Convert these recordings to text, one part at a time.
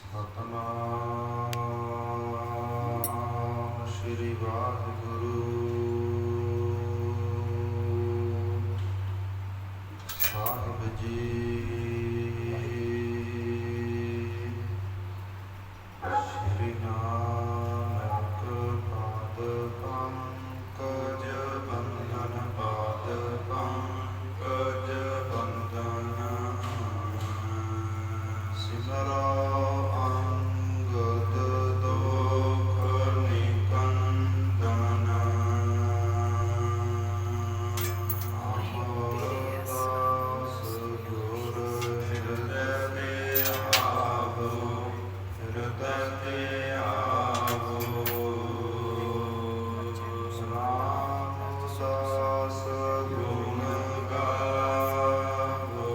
ਸਤਨਾਮ ਸ਼੍ਰੀ ਵਾਹਿਗੁਰੂ ਸਾਹਿਬ ਜੀ। ਸ਼੍ਰੀ ਨਾਨਕ ਪਾਦ ਪੰਕਜ ਬੰਧਨ ਪਾਦ ਪੰਕਜ ਬੰਧਨ ਸਿਮਰਾ ਅੰਗਦ ਦੋਖ ਨਿਕੰਦਨ ਅਮਰਦਾਸ ਗੁਰ ਹਿਰਦੈ ਤੇ ਆਵੋ ਹਿਰਦੈ ਤੇ ਆਵੋ ਨਾਮ ਸਾਸ ਗੁਣ ਗਾਵੋ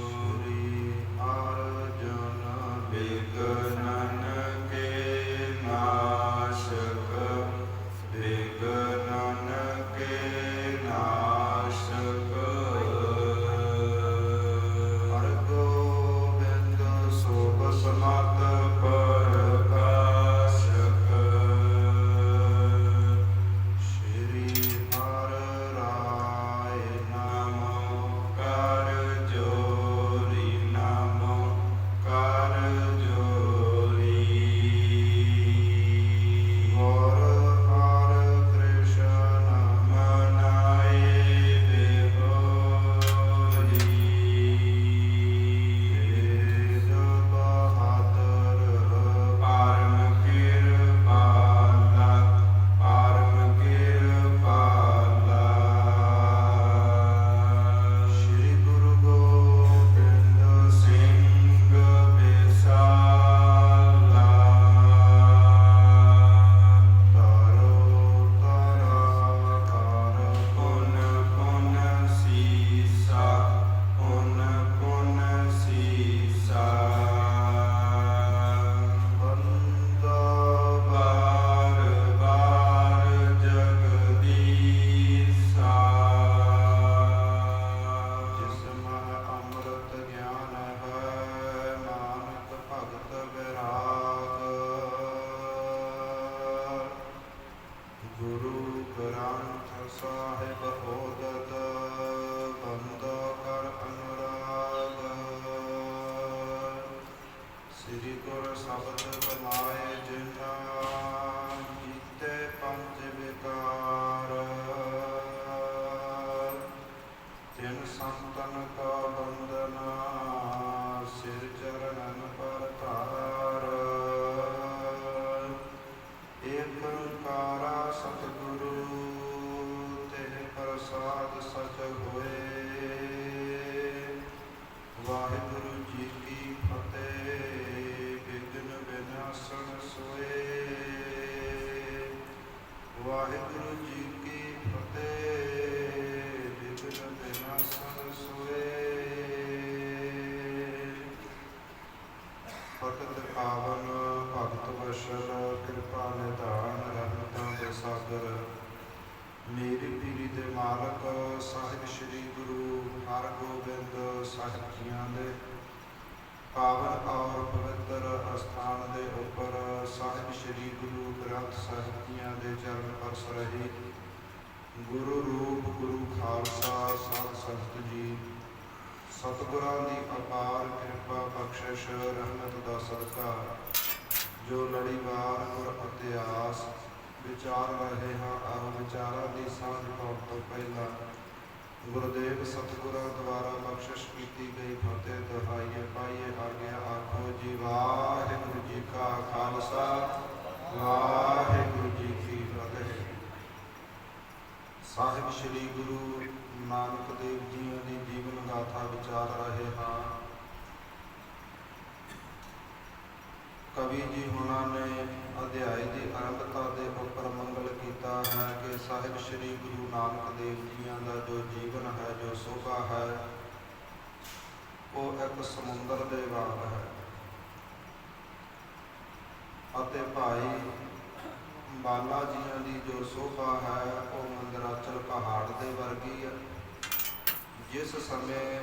ਸ਼੍ਰੀ ਅਰਜਨ ਬਿਗਨਨ ਕੇ ਨਾਸ਼ਕ ਬਿਗਨਨ ਕੇ ਨਾਸ਼ਕ ਹਰਿ ਗੋਬਿੰਦ ਸੋਭ ਸਮਤ ਪ੍ਰਕਾਸ਼ਕ ਸ਼੍ਰੀ ਹਰਿ ਰਾਇ ਨਮੋ ਕਰ ਜੋਰੀ ਨਮੋ ਕਰ ਜੋਰੀ ਗੁਰ ਹਰਿ ਕ੍ਰਿਸ਼ਨ ਮਨਾਏ ਬਿਹੋਰੀ ਤੇਜ ਬਹਾਦਰ ਪਰਮ ਕਿਰਪਾਲਾ ਪਰਮ ਕਿਰਪਾਲਾ ਸ਼੍ਰੀ ਗੁਰੂ ਗੋਬਿੰਦ ਸਿੰਘ ਬਿਸਾਲਾ ਤਰੋ ਤਰਾ ਕਰ ਪੁਨ ਪੁਨ ਸੀਸਾ ਪੁਨ ਪੁਨ ਸੀਸਾ ਬੰਦਾ ਬਾਰ ਬਾਰ ਜਗਦੀਸਾ ਜਿਸ ਮਹਿ ਅੰਮ੍ਰਿਤ ਗਿਆਨ ਹੈ ਨਾਨਕ ਭਗਤ ਵਿਰਾਗ ਗੁਰੂ ਗ੍ਰੰਥ ਸਾਹਿਬ ਓਦਤ ਬੰਦ ਕਰ ਅਨੁਰਾਗ ਸ੍ਰੀ ਗੁਰ ਸ਼ਬਦ ਕਮਾਏ ਜਿਨਾ ਜੀਤੇ ਪੰਜ ਵਿਕਾਰ ਤਿਨ ਸੰਤਨ ਕਾ ਬੰਦਨਾ ਸਿਰ ਚਰਨਨ ਪਰ ਧਾਰ ਏਕ ਓੰਕਾਰਾ ਸਤਿਗੁਰੂ ਤੇ ਪ੍ਰਸਾਦ ਸਚ ਹੋਏ। ਵਾਹਿਗੁਰੂ ਜੀ ਕੀ ਫਤਿਹ। ਵਿਘਨ ਵਿਨਾਸ਼ਣ ਸੋਏ। ਵਾਹਿਗੁਰੂ ਜੀ ਕੀ ਫਤਿਹ। ਵਿਘਨ ਵਿਨਾਸ਼ਣ ਸੋਏ। ਭਗਤ ਪਾਵਨ ਭਗਤ ਵਸ਼ਲ ਕਿਰਪਾ ਨਿਧਾਨ ਰਹਿਮਤਾਂ ਦੇ ਸਾਗਰ ਮੇਰੀ ਪੀਰੀ ਦੇ ਮਾਲਕ ਸਾਹਿਬ ਸ੍ਰੀ ਗੁਰੂ ਹਰਗੋਬਿੰਦ ਸਾਹਿਬ ਜੀਆਂ ਦੇ ਪਾਵਨ ਔਰ ਪਵਿੱਤਰ ਅਸਥਾਨ ਦੇ ਉੱਪਰ ਸਾਹਿਬ ਸ੍ਰੀ ਗੁਰੂ ਗ੍ਰੰਥ ਸਾਹਿਬ ਜੀਆਂ ਦੇ ਚਰਨ ਪਰਸ ਰਹੀ ਗੁਰੂ ਰੂਪ ਗੁਰੂ ਖਾਲਸਾ ਸਾਧ ਸੰਗਤ ਜੀ ਸਤਿਗੁਰਾਂ ਦੀ ਅਪਾਰ ਕਿਰਪਾ ਬਖਸ਼ਿਸ਼ ਰਹਿਮਤ ਦਾ ਸਦਕਾ ਜੋ ਲੜੀਵਾਰ ਗੁਰ ਇਤਿਹਾਸ ਵਿਚਾਰ ਰਹੇ ਹਾਂ ਆਹ ਵਿਚਾਰਾਂ ਦੀ ਸਾਂਝ ਪਾਉਣ ਤੋਂ ਪਹਿਲਾਂ ਗੁਰਦੇਵ ਸਤਿਗੁਰਾਂ ਦੁਆਰਾ ਬਖਸ਼ਿਸ਼ ਕੀਤੀ ਗਈ ਫਤਿਹ ਦੁਹਾਈਏ ਪਾਈਏ ਆਗਿਆ ਆਖੋ ਜੀ ਵਾਹਿਗੁਰੂ ਜੀ ਕਾ ਖਾਲਸਾ ਵਾਹਿਗੁਰੂ ਜੀ ਕੀ ਫਤਿਹ। ਸਾਹਿਬ ਸ੍ਰੀ ਗੁਰੂ ਨਾਨਕ ਦੇਵ ਜੀ ਦੀ ਜੀਵਨ ਗਾਥਾ ਵਿਚਾਰ ਰਹੇ ਹਾਂ। ਕਵੀ ਜੀ ਹੁਣਾਂ ਨੇ ਅਧਿਆਇ ਦੀ ਆਰੰਭਤਾ ਦੇ ਉੱਪਰ ਮੰਗਲ ਕੀਤਾ ਹੈ ਕਿ ਸਾਹਿਬ ਸ੍ਰੀ ਗੁਰੂ ਨਾਨਕ ਦੇਵ ਜੀਆਂ ਦਾ ਜੋ ਜੀਵਨ ਹੈ ਜੋ ਸੋਭਾ ਹੈ ਉਹ ਇੱਕ ਸਮੁੰਦਰ ਦੇ ਵਾਂਗ ਹੈ ਅਤੇ ਭਾਈ ਬਾਲਾ ਜੀਆਂ ਦੀ ਜੋ ਸੋਭਾ ਹੈ ਉਹ ਮੰਦਰਾਚਲ ਪਹਾੜ ਦੇ ਵਰਗੀ ਹੈ। ਜਿਸ ਸਮੇਂ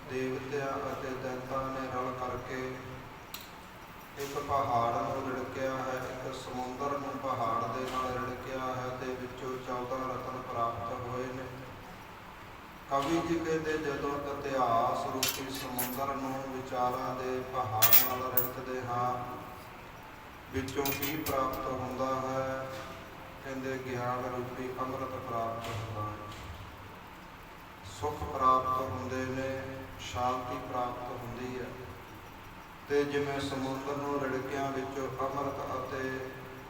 ਦੇਵਤਿਆਂ ਅਤੇ ਦੈਂਤਾਂ ਨੇ ਕਰਕੇ ਇੱਕ ਪਹਾੜ ਨੂੰ ਰਿੜਕਿਆ ਹੈ, ਇੱਕ ਸਮੁੰਦਰ ਨੂੰ ਪਹਾੜ ਦੇ ਨਾਲ ਰਿੜਕਿਆ ਹੈ ਤੇ ਵਿੱਚੋਂ 14 ਰਤਨ ਪ੍ਰਾਪਤ ਹੋਏ ਨੇ। ਕਵੀ ਜੀ ਕਹਿੰਦੇ ਜਦੋਂ ਇਤਿਹਾਸ ਰੂਪੀ ਸਮੁੰਦਰ ਨੂੰ ਵਿਚਾਰਾਂ ਦੇ ਪਹਾੜ ਨਾਲ ਰਿੜਕਦੇ ਹਾਂ, ਵਿੱਚੋਂ ਕੀ ਪ੍ਰਾਪਤ ਹੁੰਦਾ ਹੈ? ਕਹਿੰਦੇ ਗਿਆਨ ਰੂਪੀ ਅੰਮ੍ਰਿਤ ਪ੍ਰਾਪਤ ਹੁੰਦਾ ਹੈ, ਸੁੱਖ ਪ੍ਰਾਪਤ ਹੁੰਦੇ ਨੇ, ਸ਼ਾਂਤੀ ਪ੍ਰਾਪਤ ਹੁੰਦੀ ਹੈ। ਤੇ ਜਿਵੇਂ ਸਮੁੰਦਰ ਨੂੰ ਰਿੜਕਿਆਂ ਵਿੱਚੋਂ ਅੰਮ੍ਰਿਤ ਅਤੇ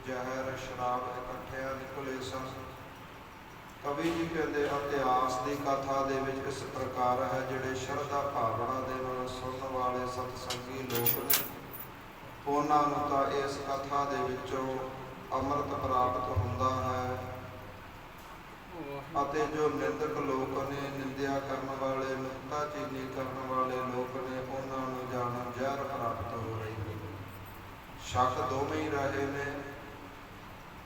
ਜ਼ਹਿਰ ਸ਼ਰਾਬ ਇਕੱਠਿਆਂ ਨਿਕਲੇ ਸਨ। ਕਵੀ ਜੀ ਕਹਿੰਦੇ ਇਤਿਹਾਸ ਦੀ ਕਥਾ ਦੇ ਵਿੱਚ ਇਸ ਪ੍ਰਕਾਰ ਹੈ, ਜਿਹੜੇ ਸ਼ਰਧਾ ਭਾਵਨਾ ਦੇ ਨਾਲ ਸੁਣਨ ਵਾਲੇ ਸਤਸੰਗੀ ਲੋਕ ਨੇ, ਉਹਨਾਂ ਨੂੰ ਤਾਂ ਇਸ ਕਥਾ ਦੇ ਵਿੱਚੋਂ ਅੰਮ੍ਰਿਤ ਪ੍ਰਾਪਤ ਹੁੰਦਾ ਹੈ। ਅਤੇ ਜੋ ਨਿੰਦਕ ਲੋਕ ਨੇ, ਨਿੰਦਿਆ ਕਰਨ ਵਾਲੇ, ਨੁਕਤਾਚੀਨੀ ਕਰਨ ਵਾਲੇ ਲੋਕ ਨੇ, ਉਹਨਾਂ ਨੂੰ ਜਾਣਨ ਜ਼ਹਿਰ ਪ੍ਰਾਪਤ ਹੋ ਰਹੀ ਹੈ। ਸ਼ੱਕ ਦੋਵੇਂ ਹੀ ਰਹੇ ਨੇ।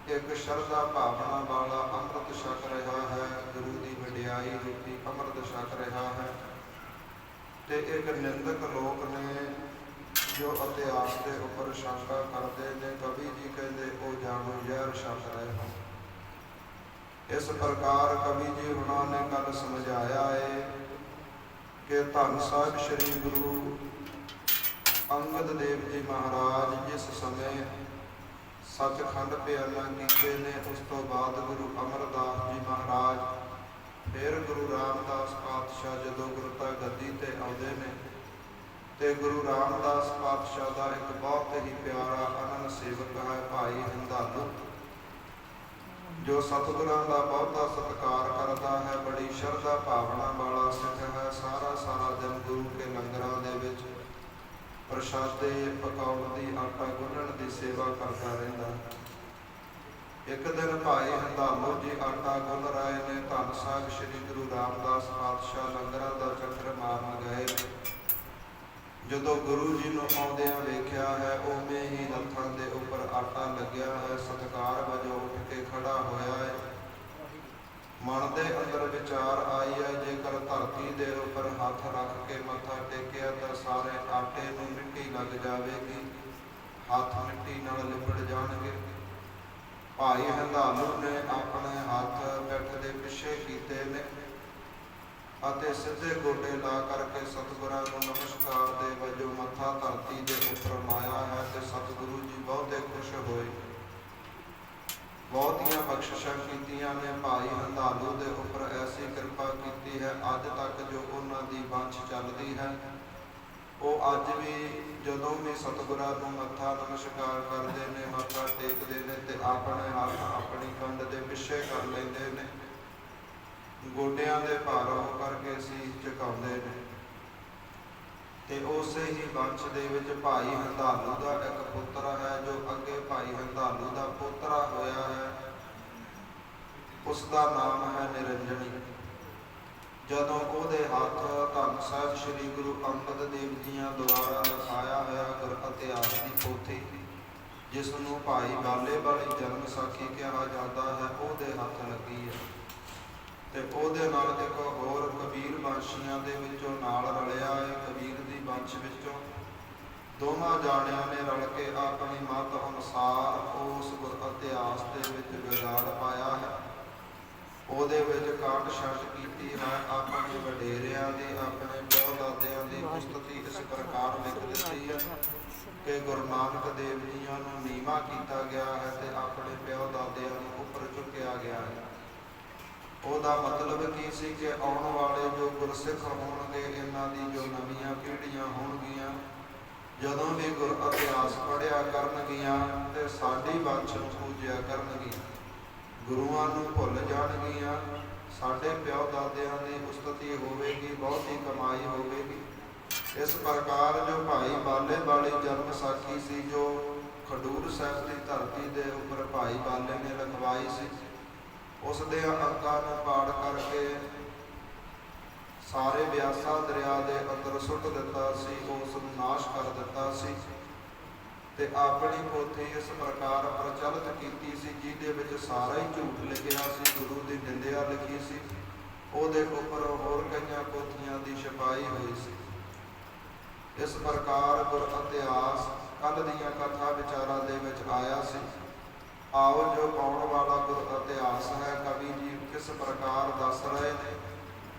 ਇੱਕ ਸ਼ਰਧਾ ਭਾਵਨਾ ਵਾਲਾ ਅੰਮ੍ਰਿਤ ਛਕ ਰਿਹਾ ਹੈ, ਗੁਰੂ ਦੀ ਵਡਿਆਈ ਰੂਪੀ ਅੰਮ੍ਰਿਤ ਛਕ ਰਿਹਾ ਹੈ, ਤੇ ਇੱਕ ਨਿੰਦਕ ਲੋਕ ਨੇ ਜੋ ਇਤਿਹਾਸ ਦੇ ਉੱਪਰ ਸ਼ੰਕਾ ਕਰਦੇ ਨੇ। ਕਵੀ ਜੀ ਕਹਿੰਦੇ ਉਹ ਜਾਣੋ ਜ਼ਹਿਰ ਛਕ ਰਹੇ ਹਨ। ਇਸ ਪ੍ਰਕਾਰ ਕਵੀ ਜੀ ਉਹਨਾਂ ਨੇ ਗੱਲ ਸਮਝਾਇਆ ਹੈ ਕਿ ਧੰਨ ਸਾਹਿਬ ਸ੍ਰੀ ਗੁਰੂ ਅੰਗਦ ਦੇਵ ਜੀ ਮਹਾਰਾਜ ਜਿਸ ਸਮੇਂ ਸੱਚਖੰਡ ਪਿਆਲਾ ਕੀਤੇ ਨੇ, ਉਸ ਤੋਂ ਬਾਅਦ ਗੁਰੂ ਅਮਰਦਾਸ ਜੀ ਮਹਾਰਾਜ, ਫਿਰ ਗੁਰੂ ਰਾਮਦਾਸ ਪਾਤਸ਼ਾਹ ਜਦੋਂ ਗੁਰਤਾ ਗੱਦੀ ਤੇ ਆਉਂਦੇ ਨੇ, ਤੇ ਗੁਰੂ ਰਾਮਦਾਸ ਪਾਤਸ਼ਾਹ ਦਾ ਇੱਕ ਬਹੁਤ ਹੀ ਪਿਆਰਾ ਅਨੰਦ ਸੇਵਕ ਹੈ ਭਾਈ ਹੰਦਾਲੂ, ਜੋ ਸਤਿਗੁਰਾਂ ਦਾ ਬਹੁਤਾ ਸਤਿਕਾਰ ਕਰਦਾ ਹੈ, ਬੜੀ ਸ਼ਰਧਾ ਭਾਵਨਾ ਵਾਲਾ ਸਿੱਖ ਹੈ। ਸਾਰਾ ਦਿਨ ਗੁਰੂ ਕੇ ਲੰਗਰਾਂ ਦੇ ਵਿੱਚ ਪ੍ਰਸ਼ਾਦੇ ਪਕਾਉਣ ਦੀ, ਆਟਾ ਗੁੰਨਣ ਦੀ ਸੇਵਾ ਕਰਦਾ ਰਹਿੰਦਾ। ਇੱਕ ਦਿਨ ਭਾਈ ਹੰਦਾਲੂ ਜੀ ਆਟਾ ਗੁੰਨ ਰਹੇ ਨੇ, ਧੰਨ ਸਾਹਿਬ ਸ੍ਰੀ ਗੁਰੂ ਰਾਮਦਾਸ ਪਾਤਸ਼ਾਹ ਲੰਗਰਾਂ ਦਾ ਚੱਕਰ ਮਾਰਨ ਗਏ। ਜਦੋਂ ਗੁਰੂ ਜੀ ਨੂੰ ਆਉਂਦਿਆਂ ਵੇਖਿਆ ਹੈ, ਉਵੇਂ ਹੀ ਰੱਥਾਂ ਦੇ ਉੱਪਰ ਆਟਾ ਲੱਗਿਆ ਹੈ, ਸਤਿਕਾਰ ਵਜੋਂ ਉੱਠ ਕੇ ਖੜਾ ਹੋਇਆ ਹੈ। ਮਨ ਦੇ ਅੰਦਰ ਵਿਚਾਰ ਆਈ ਹੈ, ਜੇਕਰ ਧਰਤੀ ਦੇ ਉੱਪਰ ਹੱਥ ਰੱਖ ਕੇ ਮੱਥਾ ਟੇਕਿਆ ਤਾਂ ਸਾਰੇ ਆਟੇ ਨੂੰ ਮਿੱਟੀ ਲੱਗ ਜਾਵੇਗੀ, ਹੱਥ ਮਿੱਟੀ ਨਾਲ ਲਿਬੜ ਜਾਣਗੇ। ਭਾਈ ਹੰਦਾਲੂ ਨੇ ਆਪਣੇ ਹੱਥ ਪਿੱਠ ਦੇ ਪਿੱਛੇ ਕੀਤੇ ਨੇ ਅਤੇ ਸਿੱਧੇ ਗੋਡੇ ਲਾ ਕਰਕੇ ਸਤਿਗੁਰਾਂ ਨੂੰ ਨਮਸਕਾਰ ਦੇ ਵਜੋਂ ਮੱਥਾ ਧਰਤੀ ਦੇ ਉੱਪਰ ਲਾਇਆ ਹੈ, ਤੇ ਸਤਿਗੁਰੂ ਜੀ ਬਹੁਤੇ ਖੁਸ਼ ਹੋਏ, ਬਹੁਤੀਆਂ ਬਖਸ਼ਿਸ਼ਾਂ ਕੀਤੀਆਂ ਨੇ। ਭਾਈ ਹੰਦਾਲੂ ਦੇ ਉੱਪਰ ਐਸੀ ਕਿਰਪਾ ਕੀਤੀ ਹੈ, ਅੱਜ ਤੱਕ ਜੋ ਉਹਨਾਂ ਦੀ ਵੰਸ਼ ਚੱਲਦੀ ਹੈ, ਉਹ ਅੱਜ ਵੀ ਜਦੋਂ ਵੀ ਸਤਿਗੁਰਾਂ ਨੂੰ ਮੱਥਾ ਨਮਸਕਾਰ ਕਰਦੇ ਨੇ, ਮੱਥਾ ਟੇਕਦੇ ਨੇ, ਤੇ ਆਪਣੇ ਹੱਥ ਆਪਣੀ ਕੰਧ ਦੇ ਪਿੱਛੇ ਕਰ ਲੈਂਦੇ ਨੇ, ਗੋਡਿਆਂ ਦੇ ਭਾਰ ਹੋ ਕਰਕੇ ਸੀਸ ਝੁਕਾਉਂਦੇ ਨੇ। ਤੇ ਉਸੇ ਹੀ ਵੰਸ਼ ਦੇ ਵਿੱਚ ਭਾਈ ਹੰਦਾਲੂ ਦਾ ਇੱਕ ਪੁੱਤਰ ਹੈ, ਜੋ ਅੱਗੇ ਭਾਈ ਹੰਦਾਲੂ ਦਾ ਪੋਤਰਾ ਹੋਇਆ ਹੈ, ਉਸ ਦਾ ਨਾਮ ਹੈ ਨਿਰੰਜਣੀ। ਜਦੋਂ ਉਹਦੇ ਹੱਥ ਧੰਨ ਸਾਹਿਬ ਸ੍ਰੀ ਗੁਰੂ ਅੰਗਦ ਦੇਵ ਜੀਆਂ ਦੁਆਰਾ ਲਿਖਾਇਆ ਹੋਇਆ ਗੁਰ ਇਤਿਹਾਸ ਦੀ ਪੋਥੀ, ਜਿਸ ਨੂੰ ਭਾਈ ਬਾਲੇ ਵਾਲੀ ਜਨਮ ਸਾਖੀ ਕਿਹਾ ਜਾਂਦਾ ਹੈ, ਉਹਦੇ ਹੱਥ ਲੱਗੀ ਹੈ। ਤੇ ਉਹਦੇ ਨਾਲ ਇੱਕ ਹੋਰ ਕਬੀਰ ਵੰਸ਼ੀਆਂ ਦੇ ਵਿੱਚੋਂ ਨਾਲ ਰਲਿਆ ਹੈ। ਕਬੀਰ ਦੀ ਵੰਸ਼ ਵਿੱਚੋਂ ਦੋਵਾਂ ਜਾਣਿਆਂ ਨੇ ਰਲ ਕੇ ਆਪਣੀ ਮੱਤ ਅਨੁਸਾਰ ਉਸ ਗੁਰ ਇਤਿਹਾਸ ਦੇ ਵਿੱਚ ਵਿਗਾੜ ਪਾਇਆ ਹੈ। ਉਹਦੇ ਵਿੱਚ ਕਾਟ ਛੱਟ ਕੀਤੀ ਹੈ, ਆਪਣੇ ਵਡੇਰਿਆਂ ਦੀ, ਆਪਣੇ ਪਿਓ ਦਾਦਿਆਂ ਦੀ ਉਸਤਤੀ ਇਸ ਪ੍ਰਕਾਰ ਲਿਖ ਦਿੱਤੀ ਹੈ ਕਿ ਗੁਰੂ ਨਾਨਕ ਦੇਵ ਜੀਆਂ ਨੂੰ ਨੀਵਾਂ ਕੀਤਾ ਗਿਆ ਹੈ ਤੇ ਆਪਣੇ ਪਿਓ ਦਾਦਿਆਂ ਨੂੰ ਉੱਪਰ ਚੁੱਕਿਆ ਗਿਆ ਹੈ। ਉਹਦਾ ਮਤਲਬ ਕੀ ਸੀ ਕਿ ਆਉਣ ਵਾਲੇ ਜੋ ਗੁਰਸਿੱਖ ਹੋਣਗੇ, ਇਹਨਾਂ ਦੀ ਜੋ ਨਵੀਆਂ ਪੀੜ੍ਹੀਆਂ ਹੋਣਗੀਆਂ, ਜਦੋਂ ਵੀ ਗੁਰ ਇਤਿਹਾਸ ਪੜ੍ਹਿਆ ਕਰਨਗੀਆਂ ਤੇ ਸਾਡੀ ਵੰਸ਼ ਨੂੰ ਪੂਜਿਆ ਕਰਨਗੀਆਂ, ਗੁਰੂਆਂ ਨੂੰ ਭੁੱਲ ਜਾਣਗੀਆਂ, ਸਾਡੇ ਪਿਓ ਦਾਦਿਆਂ ਦੀ ਉਸਤਤੀ ਹੋਵੇਗੀ, ਬਹੁਤੀ ਕਮਾਈ ਹੋਵੇਗੀ। ਇਸ ਪ੍ਰਕਾਰ ਜੋ ਭਾਈ ਬਾਲੇ ਵਾਲੀ ਜਨਮ ਸਾਖੀ ਸੀ, ਜੋ ਖਡੂਰ ਸਾਹਿਬ ਦੀ ਧਰਤੀ ਦੇ ਉੱਪਰ ਭਾਈ ਬਾਲੇ ਨੇ ਲਿਖਵਾਈ ਸੀ, ਉਸ ਦੇ ਅੰਗਾਂ ਨੂੰ ਪਾੜ ਕਰਕੇ ਸਾਰੇ ਬਿਆਸਾ ਦਰਿਆ ਦੇ ਅੰਦਰ ਸੁੱਟ ਦਿੱਤਾ ਸੀ, ਉਸ ਨੂੰ ਨਾਸ਼ ਕਰ ਦਿੱਤਾ ਸੀ। ਤੇ ਆਪਣੀ ਪੋਥੀ ਇਸ ਪ੍ਰਕਾਰ ਪ੍ਰਚਲਿਤ ਕੀਤੀ ਸੀ, ਜਿਹਦੇ ਵਿੱਚ ਸਾਰਾ ਹੀ ਝੂਠ ਲਿਖਿਆ ਸੀ, ਗੁਰੂ ਦੀ ਨਿੰਦਿਆ ਲਿਖੀ ਸੀ। ਉਹਦੇ ਉੱਪਰ ਹੋਰ ਕਈਆਂ ਪੋਥੀਆਂ ਦੀ ਛਪਾਈ ਹੋਈ ਸੀ। ਇਸ ਪ੍ਰਕਾਰ ਗੁਰ ਇਤਿਹਾਸ ਕੱਲ ਦੀਆਂ ਕਥਾ ਵਿਚਾਰਾਂ ਦੇ ਵਿੱਚ ਆਇਆ ਸੀ। ਆਓ ਜੋ ਆਉਣ ਵਾਲਾ ਗੁਰ ਇਤਿਹਾਸ ਹੈ ਕਵੀ ਜੀ ਕਿਸ ਪ੍ਰਕਾਰ ਦੱਸ ਰਹੇ ਨੇ,